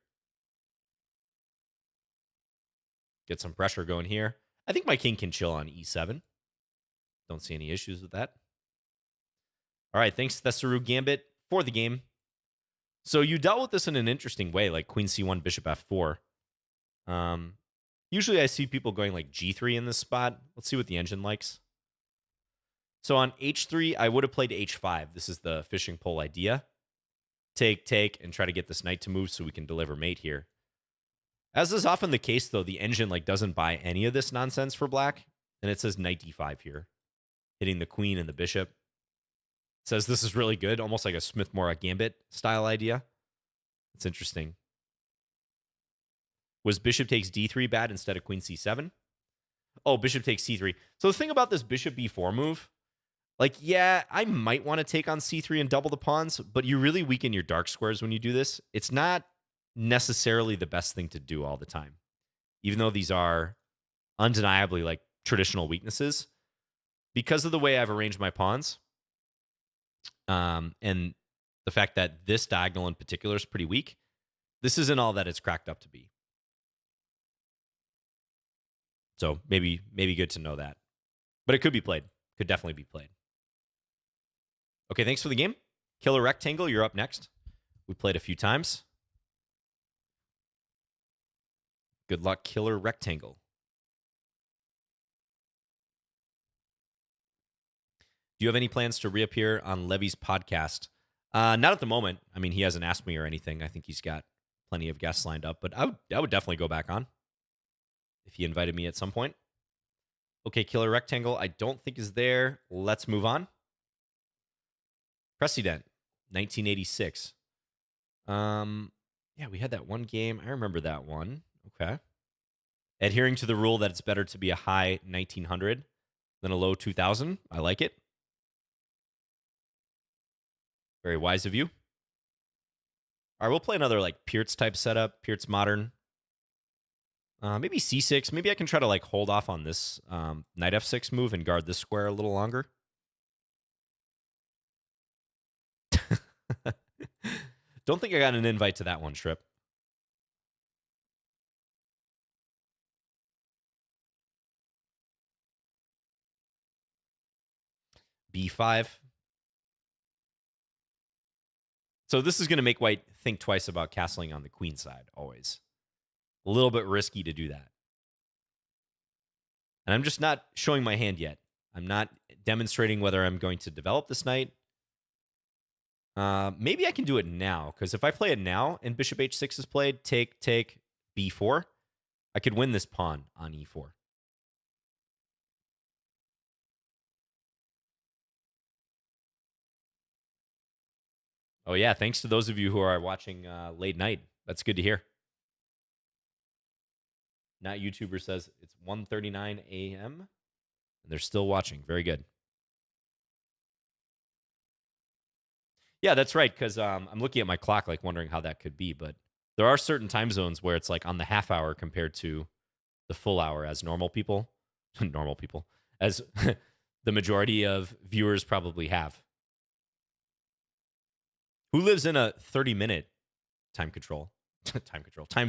Get some pressure going here. I think my king can chill on e7. Don't see any issues with that. All right, thanks, Thesaru Gambit, for the game. So you dealt with this in an interesting way, like queen c1, bishop f4. Usually I see people going like g3 in this spot. Let's see what the engine likes. So on h3, I would have played h5. This is the fishing pole idea. Take, and try to get this knight to move so we can deliver mate here. As is often the case, though, the engine like doesn't buy any of this nonsense for black, and it says knight d5 here, hitting the queen and the bishop. It says this is really good, almost like a Smith-Morra Gambit style idea. It's interesting. Was bishop takes d3 bad instead of queen c7? Oh, bishop takes c3. So the thing about this bishop b4 move, like, yeah, I might want to take on c3 and double the pawns, but you really weaken your dark squares when you do this. It's not necessarily the best thing to do all the time, even though these are undeniably like traditional weaknesses. Because of the way I've arranged my pawns, and the fact that this diagonal in particular is pretty weak, this isn't all that it's cracked up to be. So maybe good to know that. But it could be played. Could definitely be played. Okay, thanks for the game. Killer Rectangle, you're up next. We played a few times. Good luck, Killer Rectangle. Do you have any plans to reappear on Levy's podcast? Not at the moment. I mean, he hasn't asked me or anything. I think he's got plenty of guests lined up, but I would definitely go back on if he invited me at some point. Okay, Killer Rectangle, I don't think is there. Let's move on. Precedent, 1986. Yeah, we had that one game. I remember that one. Okay. Adhering to the rule that it's better to be a high 1900 than a low 2000. I like it. Very wise of you. All right, we'll play another like Peartz type setup. Peartz modern. Maybe c6. Maybe I can try to like hold off on this knight f6 move and guard this square a little longer. Don't think I got an invite to that one, Trip. b5. So this is going to make white think twice about castling on the queen side, always. A little bit risky to do that. And I'm just not showing my hand yet. I'm not demonstrating whether I'm going to develop this knight. Maybe I can do it now, because if I play it now and bishop h6 is played, take, b4, I could win this pawn on e4. Oh, yeah, thanks to those of you who are watching late night. That's good to hear. Not YouTuber says it's 1:39 a.m. and they're still watching. Very good. Yeah, that's right, because I'm looking at my clock, like wondering how that could be. But there are certain time zones where it's like on the half hour compared to the full hour, as normal people, as the majority of viewers probably have. Who lives in a 30-minute time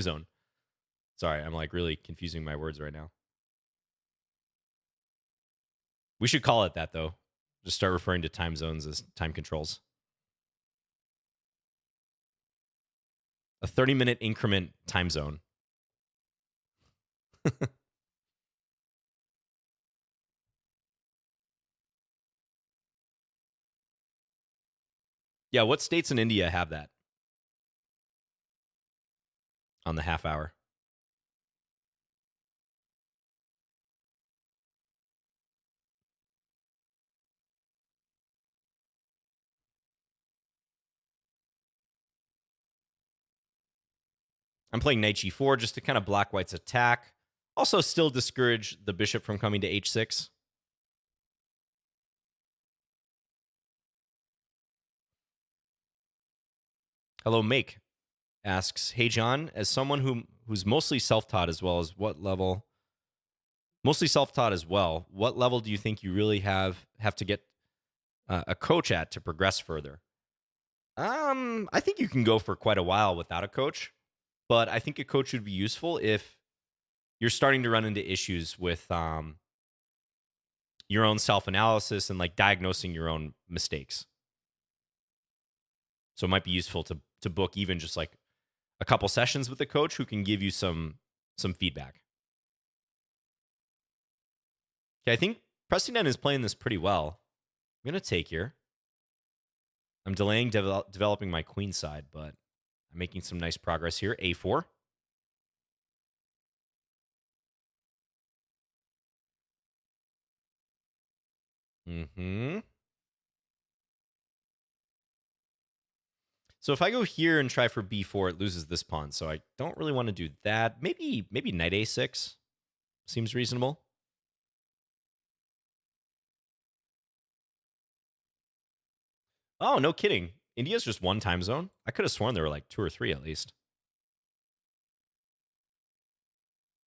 zone? Sorry, I'm like really confusing my words right now. We should call it that, though. Just start referring to time zones as time controls. A 30-minute increment time zone. Yeah, what states in India have that on the half hour? I'm playing knight g4 just to kind of block white's attack. Also still discourage the bishop from coming to h6. Hello, Make asks, hey, John, as someone who's mostly self-taught as well as what level... Mostly self-taught as well, what level do you think you really have to get a coach at to progress further? I think you can go for quite a while without a coach, but I think a coach would be useful if you're starting to run into issues with your own self-analysis and like diagnosing your own mistakes. So it might be useful to book even just like a couple sessions with a coach who can give you some feedback. Okay, I think Preston is playing this pretty well. I'm going to take here. I'm delaying developing my queen side, but I'm making some nice progress here. A4. So if I go here and try for b4, it loses this pawn. So I don't really want to do that. Maybe knight a6 seems reasonable. Oh, no kidding. India's just one time zone. I could have sworn there were like 2 or 3 at least.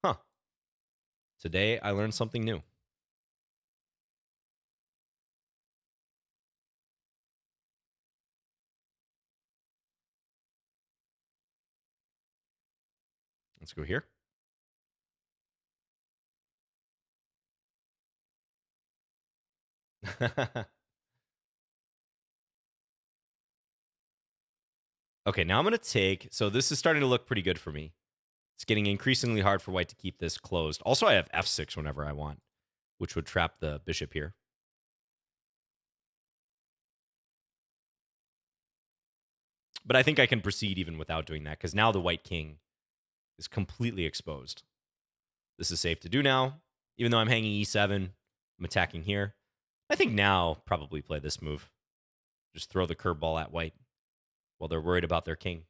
Huh. Today I learned something new. Let's go here. Okay, now I'm going to take... So this is starting to look pretty good for me. It's getting increasingly hard for white to keep this closed. Also, I have f6 whenever I want, which would trap the bishop here. But I think I can proceed even without doing that, because now the white king is completely exposed. This is safe to do now. Even though I'm hanging e7, I'm attacking here. I think now probably play this move. Just throw the curveball at white while they're worried about their king.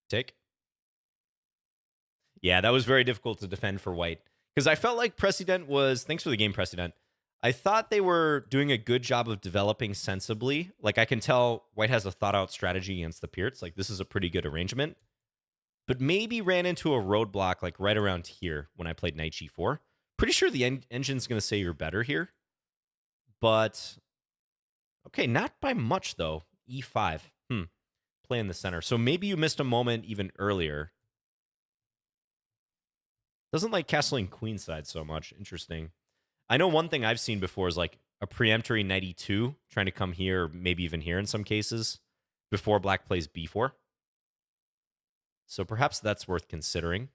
Take. Yeah, that was very difficult to defend for white. Because I felt like Precedent was... Thanks for the game, Precedent. I thought they were doing a good job of developing sensibly. Like, I can tell white has a thought-out strategy against the Pirts. Like, this is a pretty good arrangement. But maybe ran into a roadblock, like, right around here when I played knight g4. Pretty sure the engine's going to say you're better here. But, okay, not by much, though. e5. Play in the center. So maybe you missed a moment even earlier. Doesn't like castling queenside so much. Interesting. I know one thing I've seen before is like a preemptory knight e2 trying to come here, or maybe even here in some cases, before black plays b4. So perhaps that's worth considering.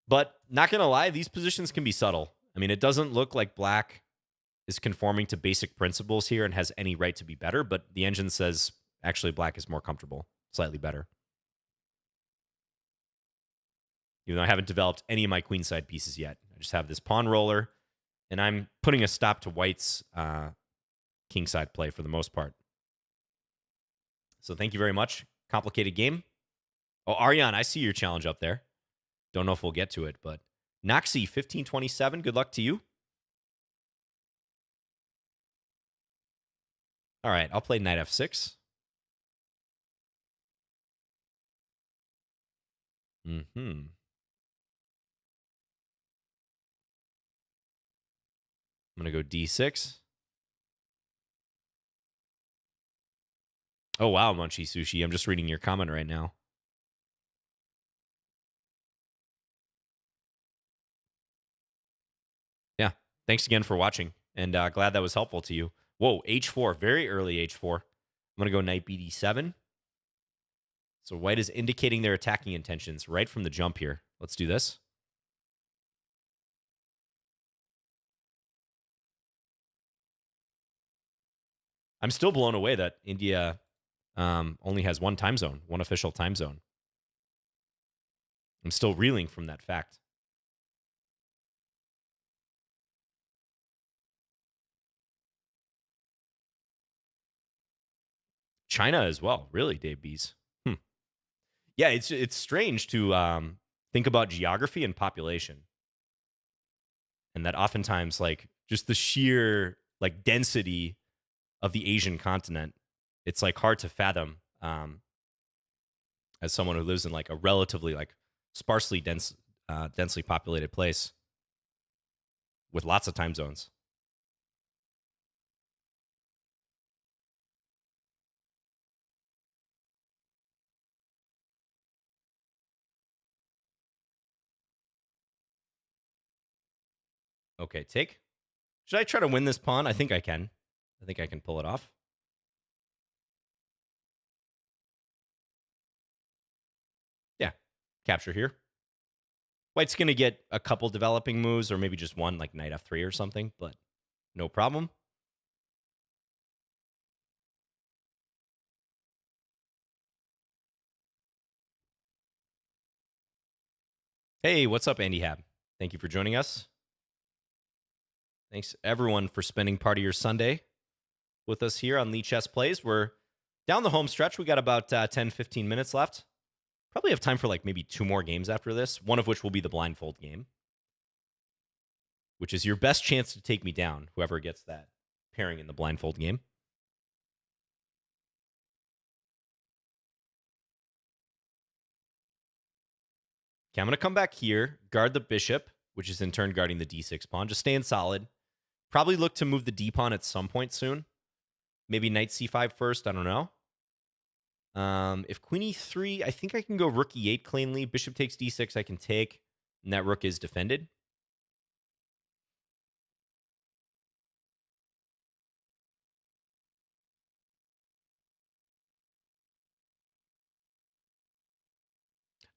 But not going to lie, these positions can be subtle. I mean, it doesn't look like black is conforming to basic principles here and has any right to be better, but the engine says actually black is more comfortable, slightly better. Even though I haven't developed any of my queenside pieces yet. I just have this pawn roller, and I'm putting a stop to white's kingside play for the most part. So thank you very much. Complicated game. Oh, Aryan, I see your challenge up there. Don't know if we'll get to it, but Noxy 1527, good luck to you. All right, I'll play knight f6. I'm going to go d6. Oh, wow, Munchie Sushi. I'm just reading your comment right now. Yeah. Thanks again for watching, and glad that was helpful to you. Whoa, H4. Very early H4. I'm going to go knight BD7. So white is indicating their attacking intentions right from the jump here. Let's do this. I'm still blown away that India only has one time zone, one official time zone. I'm still reeling from that fact. China as well, really, Dave Bees. Yeah, it's strange to think about geography and population, and that oftentimes like just the sheer like density of the Asian continent, it's like hard to fathom as someone who lives in like a relatively like sparsely densely populated place with lots of time zones. Okay, take. Should I try to win this pawn? I think I can. I think I can pull it off. Yeah, capture here. White's going to get a couple developing moves, or maybe just one, like knight f3 or something, but no problem. Hey, what's up, Andy Hab? Thank you for joining us. Thanks, everyone, for spending part of your Sunday with us here on Lichess Plays. We're down the home stretch. We got about 10, 15 minutes left. Probably have time for like maybe 2 more games after this, one of which will be the Blindfold game, which is your best chance to take me down, whoever gets that pairing in the Blindfold game. Okay, I'm going to come back here, guard the bishop, which is in turn guarding the d6 pawn. Just staying solid. Probably look to move the d pawn at some point soon. Maybe knight c5 first. I don't know. If queen e3, I think I can go rook e8 cleanly. Bishop takes d6, I can take, and that rook is defended.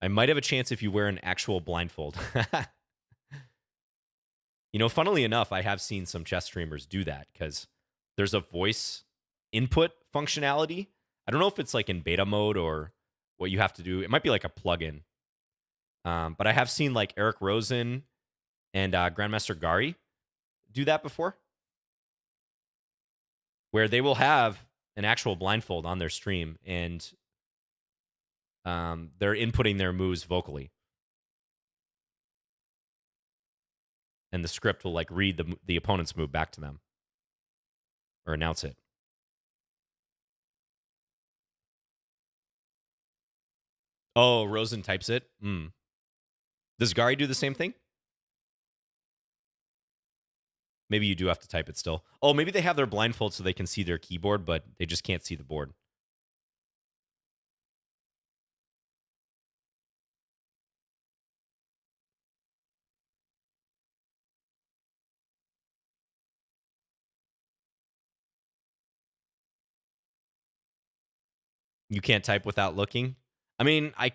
I might have a chance if you wear an actual blindfold. You know, funnily enough, I have seen some chess streamers do that because there's a voice input functionality. I don't know if it's like in beta mode or what you have to do. It might be like a plugin. But I have seen like Eric Rosen and Grandmaster Gari do that before, where they will have an actual blindfold on their stream and they're inputting their moves vocally. And the script will like read the opponent's move back to them or announce it. Oh, Rosen types it. Does Gari do the same thing? Maybe you do have to type it still. Oh, maybe they have their blindfold so they can see their keyboard, but they just can't see the board. You can't type without looking. I mean, I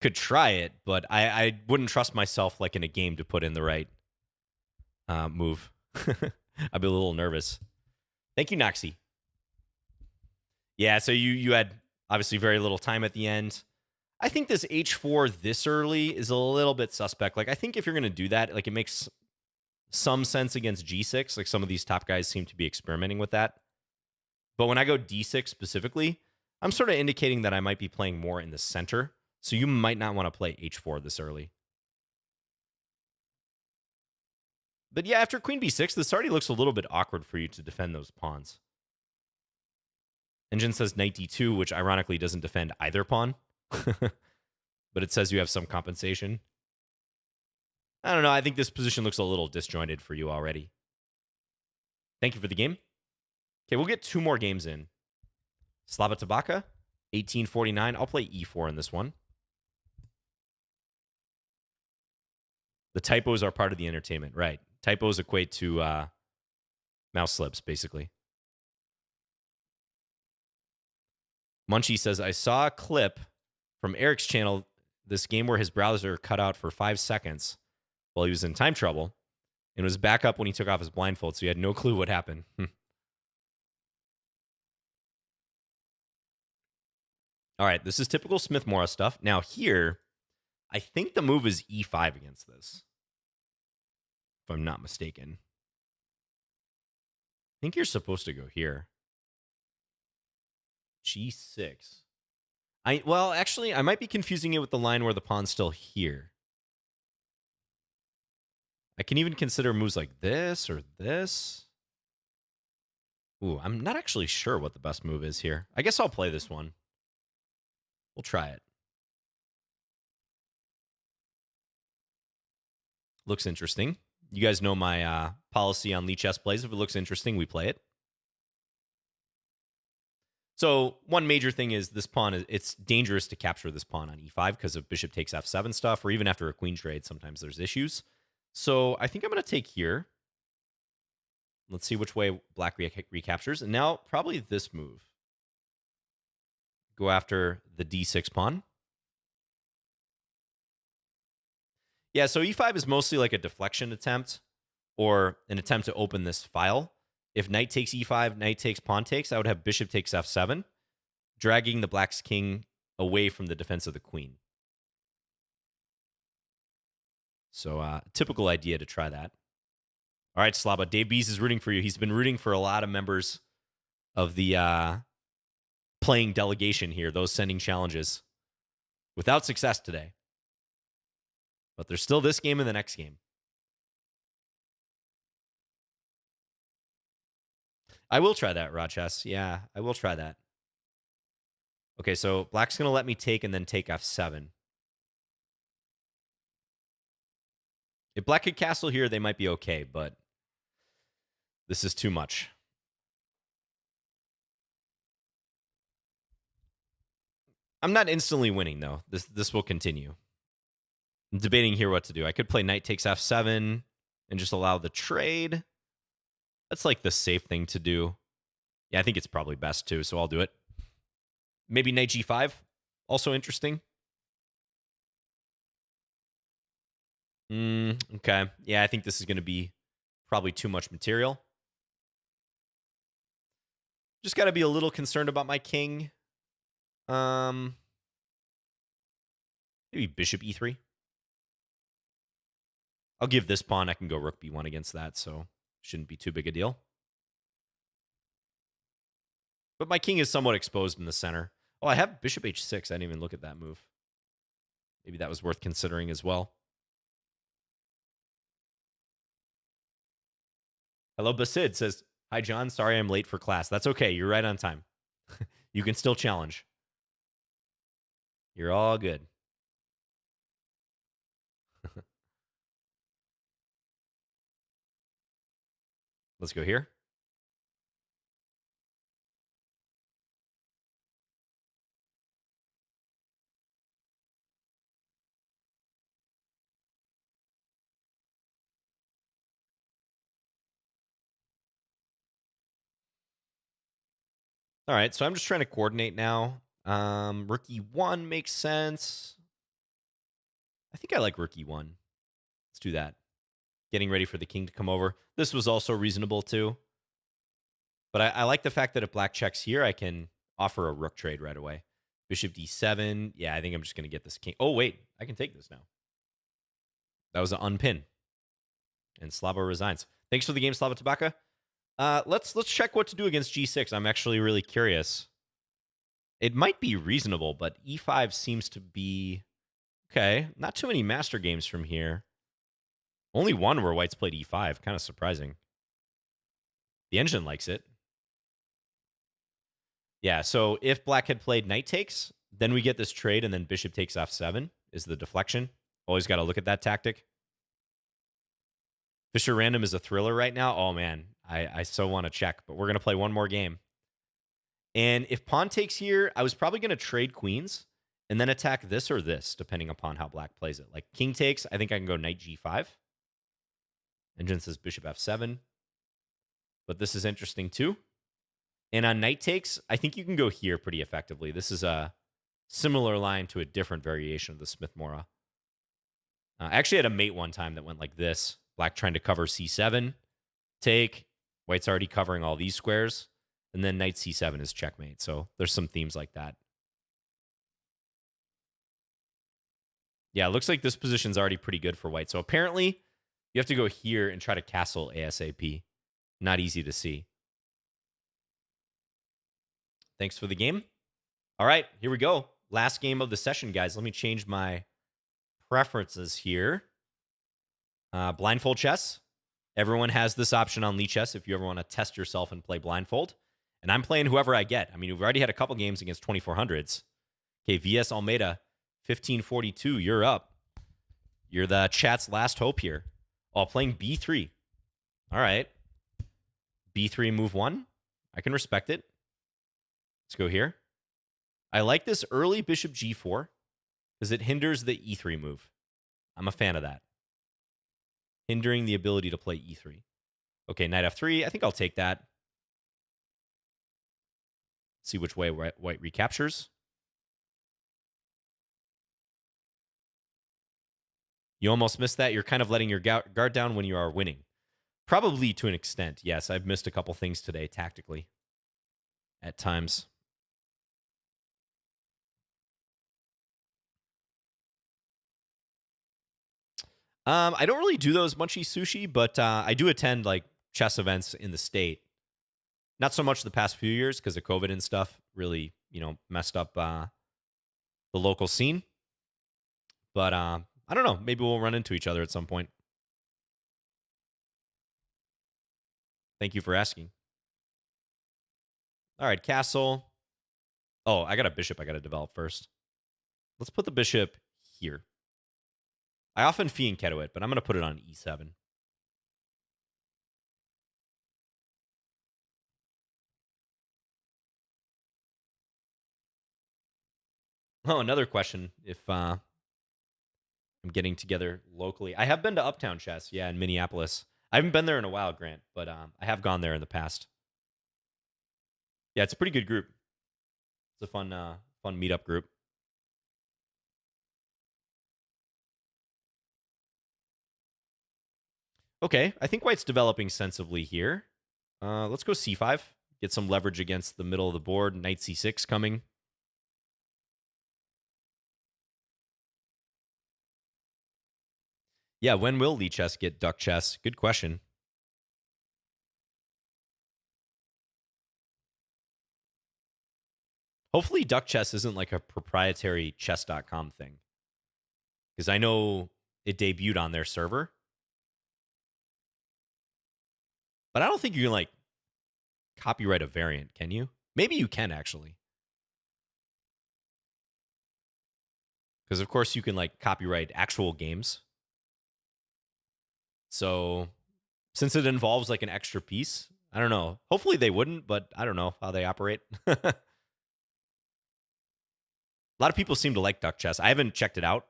could try it, but I wouldn't trust myself like in a game to put in the right move. I'd be a little nervous. Thank you, Noxie. Yeah, so you had obviously very little time at the end. I think this h4 this early is a little bit suspect. Like, I think if you're going to do that, like, it makes some sense against g6. Like, some of these top guys seem to be experimenting with that. But when I go d6 specifically, I'm sort of indicating that I might be playing more in the center. So you might not want to play h4 this early. But yeah, after queen b6, this already looks a little bit awkward for you to defend those pawns. Engine says knight d2, which ironically doesn't defend either pawn. But it says you have some compensation. I don't know. I think this position looks a little disjointed for you already. Thank you for the game. Okay, we'll get 2 more games in. Slava Tabaka, 1849. I'll play e4 in this one. The typos are part of the entertainment, right? Typos equate to mouse slips, basically. Munchie says, I saw a clip from Eric's channel, this game where his browser cut out for 5 seconds while he was in time trouble and was back up when he took off his blindfold, so he had no clue what happened. All right, this is typical Smith-Morra stuff. Now here, I think the move is e5 against this, if I'm not mistaken. I think you're supposed to go here. G6. Well, actually, I might be confusing it with the line where the pawn's still here. I can even consider moves like this or this. Ooh, I'm not actually sure what the best move is here. I guess I'll play this one. We'll try it. Looks interesting. You guys know my policy on Lichess plays. If it looks interesting, we play it. So one major thing is this pawn, it's dangerous to capture this pawn on e5 because of bishop takes f7 stuff, or even after a queen trade, sometimes there's issues. So I think I'm going to take here. Let's see which way black recaptures. And now probably this move. Go after the d6 pawn. Yeah, so e5 is mostly like a deflection attempt or an attempt to open this file. If knight takes e5, knight takes, pawn takes, I would have bishop takes f7, dragging the black's king away from the defense of the queen. So typical idea to try that. All right, Slava, Dave Bees is rooting for you. He's been rooting for a lot of members of the playing delegation here, those sending challenges, without success today. But there's still this game and the next game. I will try that, Rochess. Yeah, I will try that. Okay, so black's going to let me take and then take f7. If black could castle here, they might be okay, but this is too much. I'm not instantly winning, though. This will continue. I'm debating here what to do. I could play knight takes f7 and just allow the trade. That's like the safe thing to do. Yeah, I think it's probably best too, so I'll do it. Maybe knight g5. Also interesting. Okay. Yeah, I think this is going to be probably too much material. Just got to be a little concerned about my king. Maybe bishop e3. I'll give this pawn. I can go rook b1 against that, so shouldn't be too big a deal. But my king is somewhat exposed in the center. Oh, I have bishop h6. I didn't even look at that move. Maybe that was worth considering as well. Hello, Basid says, hi, John. Sorry I'm late for class. That's okay. You're right on time. You can still challenge. You're all good. Let's go here. All right, so I'm just trying to coordinate now. Rook e1 makes sense. I think I like rook e1. Let's do that. Getting ready for the king to come over. This was also reasonable too. But I like the fact that if black checks here, I can offer a rook trade right away. Bishop d7. Yeah, I think I'm just going to get this king. Oh, wait. I can take this now. That was an unpin. And Slava resigns. Thanks for the game, Slava Tabaka. Let's check what to do against g6. I'm actually really curious. It might be reasonable, but e5 seems to be... Okay, not too many master games from here. Only one where white's played e5. Kind of surprising. The engine likes it. Yeah, so if black had played knight takes, then we get this trade, and then bishop takes f7 is the deflection. Always got to look at that tactic. Fisher Random is a thriller right now. Oh, man, I so want to check, but we're going to play one more game. And if pawn takes here, I was probably going to trade queens and then attack this or this, depending upon how black plays it. Like king takes, I think I can go knight g5. Engine says bishop f7. But this is interesting too. And on knight takes, I think you can go here pretty effectively. This is a similar line to a different variation of the Smith-Morra. I actually had a mate one time that went like this. Black trying to cover c7. Take. White's already covering all these squares. And then knight c7 is checkmate. So there's some themes like that. Yeah, it looks like this position's already pretty good for white. So apparently, you have to go here and try to castle ASAP. Not easy to see. Thanks for the game. All right, here we go. Last game of the session, guys. Let me change my preferences here. Blindfold chess. Everyone has this option on Lichess if you ever want to test yourself and play blindfold. And I'm playing whoever I get. I mean, we've already had a couple games against 2400s. Okay, VS Almeida, 1542. You're up. You're the chat's last hope here. Oh, playing B3. All right. B3 move 1. I can respect it. Let's go here. I like this early bishop G4 because it hinders the E3 move. I'm a fan of that. Hindering the ability to play E3. Okay, knight F3. I think I'll take that. See which way white recaptures. You almost missed that. You're kind of letting your guard down when you are winning. Probably to an extent. Yes, I've missed a couple things today tactically at times. I don't really do those munchy sushi, but I do attend like chess events in the state. Not so much the past few years because of COVID and stuff. Really, messed up the local scene. But I don't know. Maybe we'll run into each other at some point. Thank you for asking. All right, castle. Oh, I got a bishop I got to develop first. Let's put the bishop here. I often fianchetto it, but I'm going to put it on e7. Oh, another question. If I'm getting together locally. I have been to Uptown Chess, yeah, in Minneapolis. I haven't been there in a while, Grant, but I have gone there in the past. Yeah, it's a pretty good group. It's a fun meetup group. Okay, I think white's developing sensibly here. Let's go c5. Get some leverage against the middle of the board. Knight c6 coming. Yeah, when will Lichess get duck chess? Good question. Hopefully duck chess isn't like a proprietary chess.com thing. Because I know it debuted on their server. But I don't think you can like copyright a variant, can you? Maybe you can actually. Because of course you can like copyright actual games. So since it involves like an extra piece, I don't know. Hopefully they wouldn't, but I don't know how they operate. A lot of people seem to like duck chess. I haven't checked it out.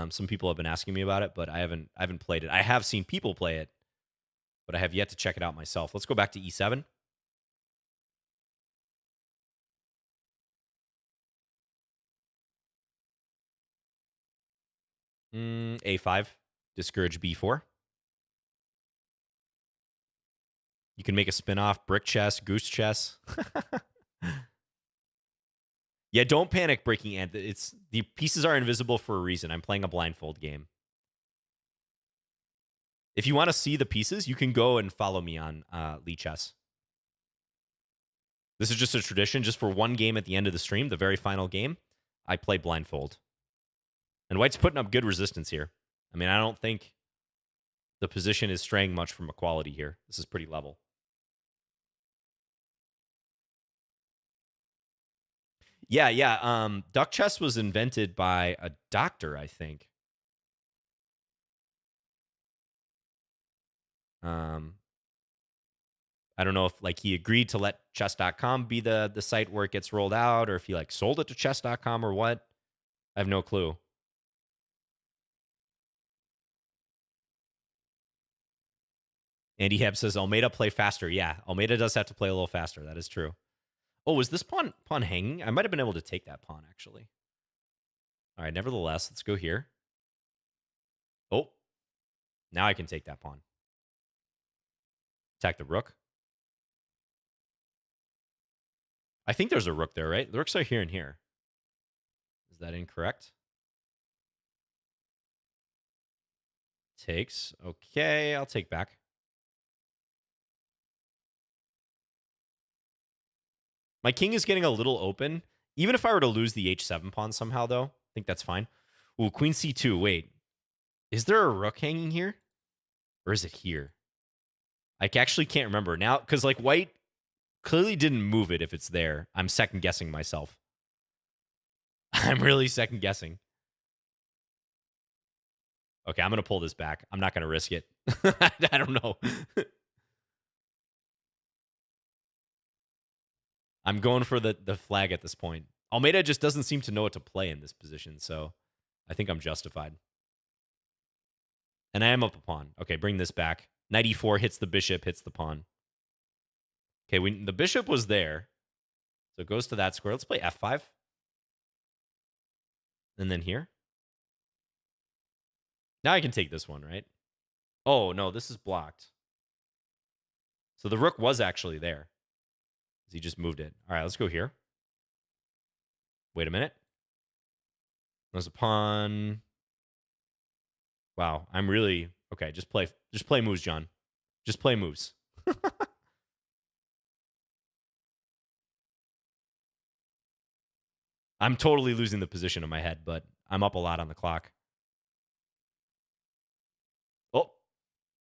Some people have been asking me about it, but I haven't played it. I have seen people play it, but I have yet to check it out myself. Let's go back to e7. A5. Discourage b4. You can make a spin-off, brick chess, goose chess. Yeah, don't panic, breaking ant. It's the pieces are invisible for a reason. I'm playing a blindfold game. If you want to see the pieces, you can go and follow me on Lichess. This is just a tradition. Just for one game at the end of the stream, the very final game, I play blindfold. And white's putting up good resistance here. I mean, I don't think the position is straying much from equality here. This is pretty level. Yeah. Duck chess was invented by a doctor, I think. I don't know if like he agreed to let chess.com be the site where it gets rolled out, or if he like sold it to chess.com or what. I have no clue. Andy Heb says Almeida play faster. Yeah, Almeida does have to play a little faster. That is true. Oh, was this pawn hanging? I might have been able to take that pawn, actually. All right, nevertheless, let's go here. Oh, now I can take that pawn. Attack the rook. I think there's a rook there, right? The rooks are here and here. Is that incorrect? Takes. Okay, I'll take back. My king is getting a little open. Even if I were to lose the h7 pawn somehow, though, I think that's fine. Ooh, queen c2. Wait. Is there a rook hanging here? Or is it here? I actually can't remember now, because like white clearly didn't move it if it's there. I'm second guessing myself. I'm really second guessing. Okay, I'm going to pull this back. I'm not going to risk it. I don't know. I'm going for the flag at this point. Almeida just doesn't seem to know what to play in this position, so I think I'm justified. And I am up a pawn. Okay, bring this back. Knight e4 hits the bishop, hits the pawn. Okay, the bishop was there, so it goes to that square. Let's play f5. And then here. Now I can take this one, right? Oh, no, this is blocked. So the rook was actually there. He just moved it. All right, let's go here. Wait a minute. There's a pawn. Wow, I'm really... Okay, just play moves, John. Just play moves. I'm totally losing the position in my head, but I'm up a lot on the clock. Oh,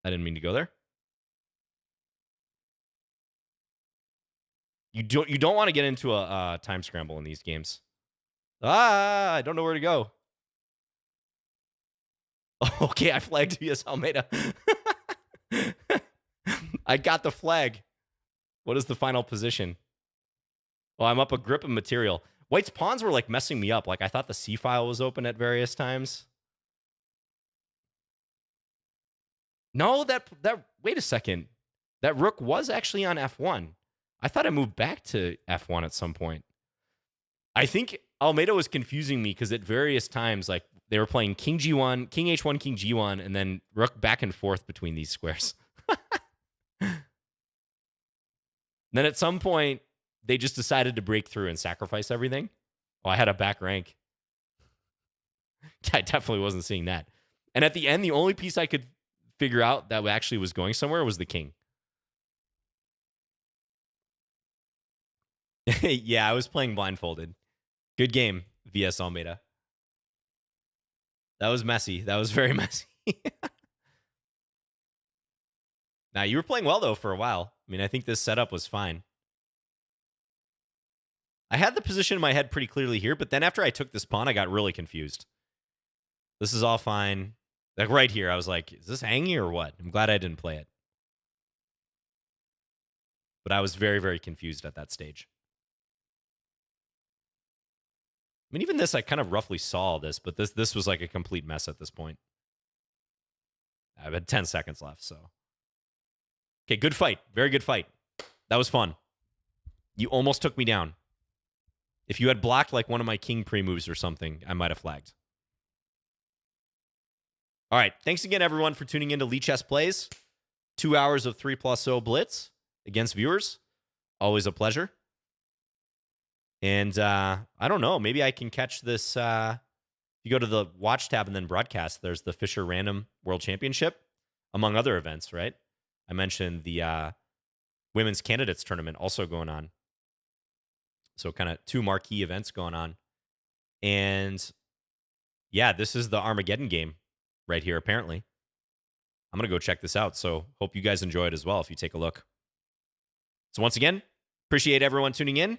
I didn't mean to go there. You don't want to get into a time scramble in these games. I don't know where to go. Okay, I flagged vs Almeida. I got the flag. What is the final position? Oh, I'm up a grip of material. White's pawns were like messing me up. Like I thought the C file was open at various times. No, that wait a second. That rook was actually on F1. I thought I moved back to F1 at some point. I think Almeida was confusing me because at various times, like they were playing King G1, King H1, King G1, and then rook back and forth between these squares. Then at some point, they just decided to break through and sacrifice everything. Oh, I had a back rank. I definitely wasn't seeing that. And at the end, the only piece I could figure out that actually was going somewhere was the king. Yeah, I was playing blindfolded. Good game, vs Almeida. That was messy. That was very messy. Now, you were playing well, though, for a while. I mean, I think this setup was fine. I had the position in my head pretty clearly here, but then after I took this pawn, I got really confused. This is all fine. Like right here, I was like, is this hanging or what? I'm glad I didn't play it. But I was very, very confused at that stage. I mean, even this, I kind of roughly saw this, but this was like a complete mess at this point. I've had 10 seconds left, so. Okay, good fight. Very good fight. That was fun. You almost took me down. If you had blocked like one of my king pre-moves or something, I might have flagged. All right. Thanks again, everyone, for tuning in to Lichess Plays. 2 hours of 3+0 Blitz against viewers. Always a pleasure. And I don't know. Maybe I can catch this. If you go to the watch tab and then broadcast, there's the Fisher Random World Championship, among other events, right? I mentioned the Women's Candidates Tournament also going on. So kind of 2 marquee events going on. And yeah, this is the Armageddon game right here, apparently. I'm going to go check this out. So hope you guys enjoy it as well if you take a look. So once again, appreciate everyone tuning in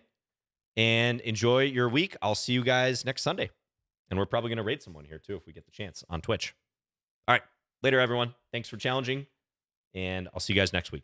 and enjoy your week. I'll see you guys next Sunday. And we're probably going to raid someone here too if we get the chance on Twitch. All right. Later, everyone. Thanks for challenging. And I'll see you guys next week.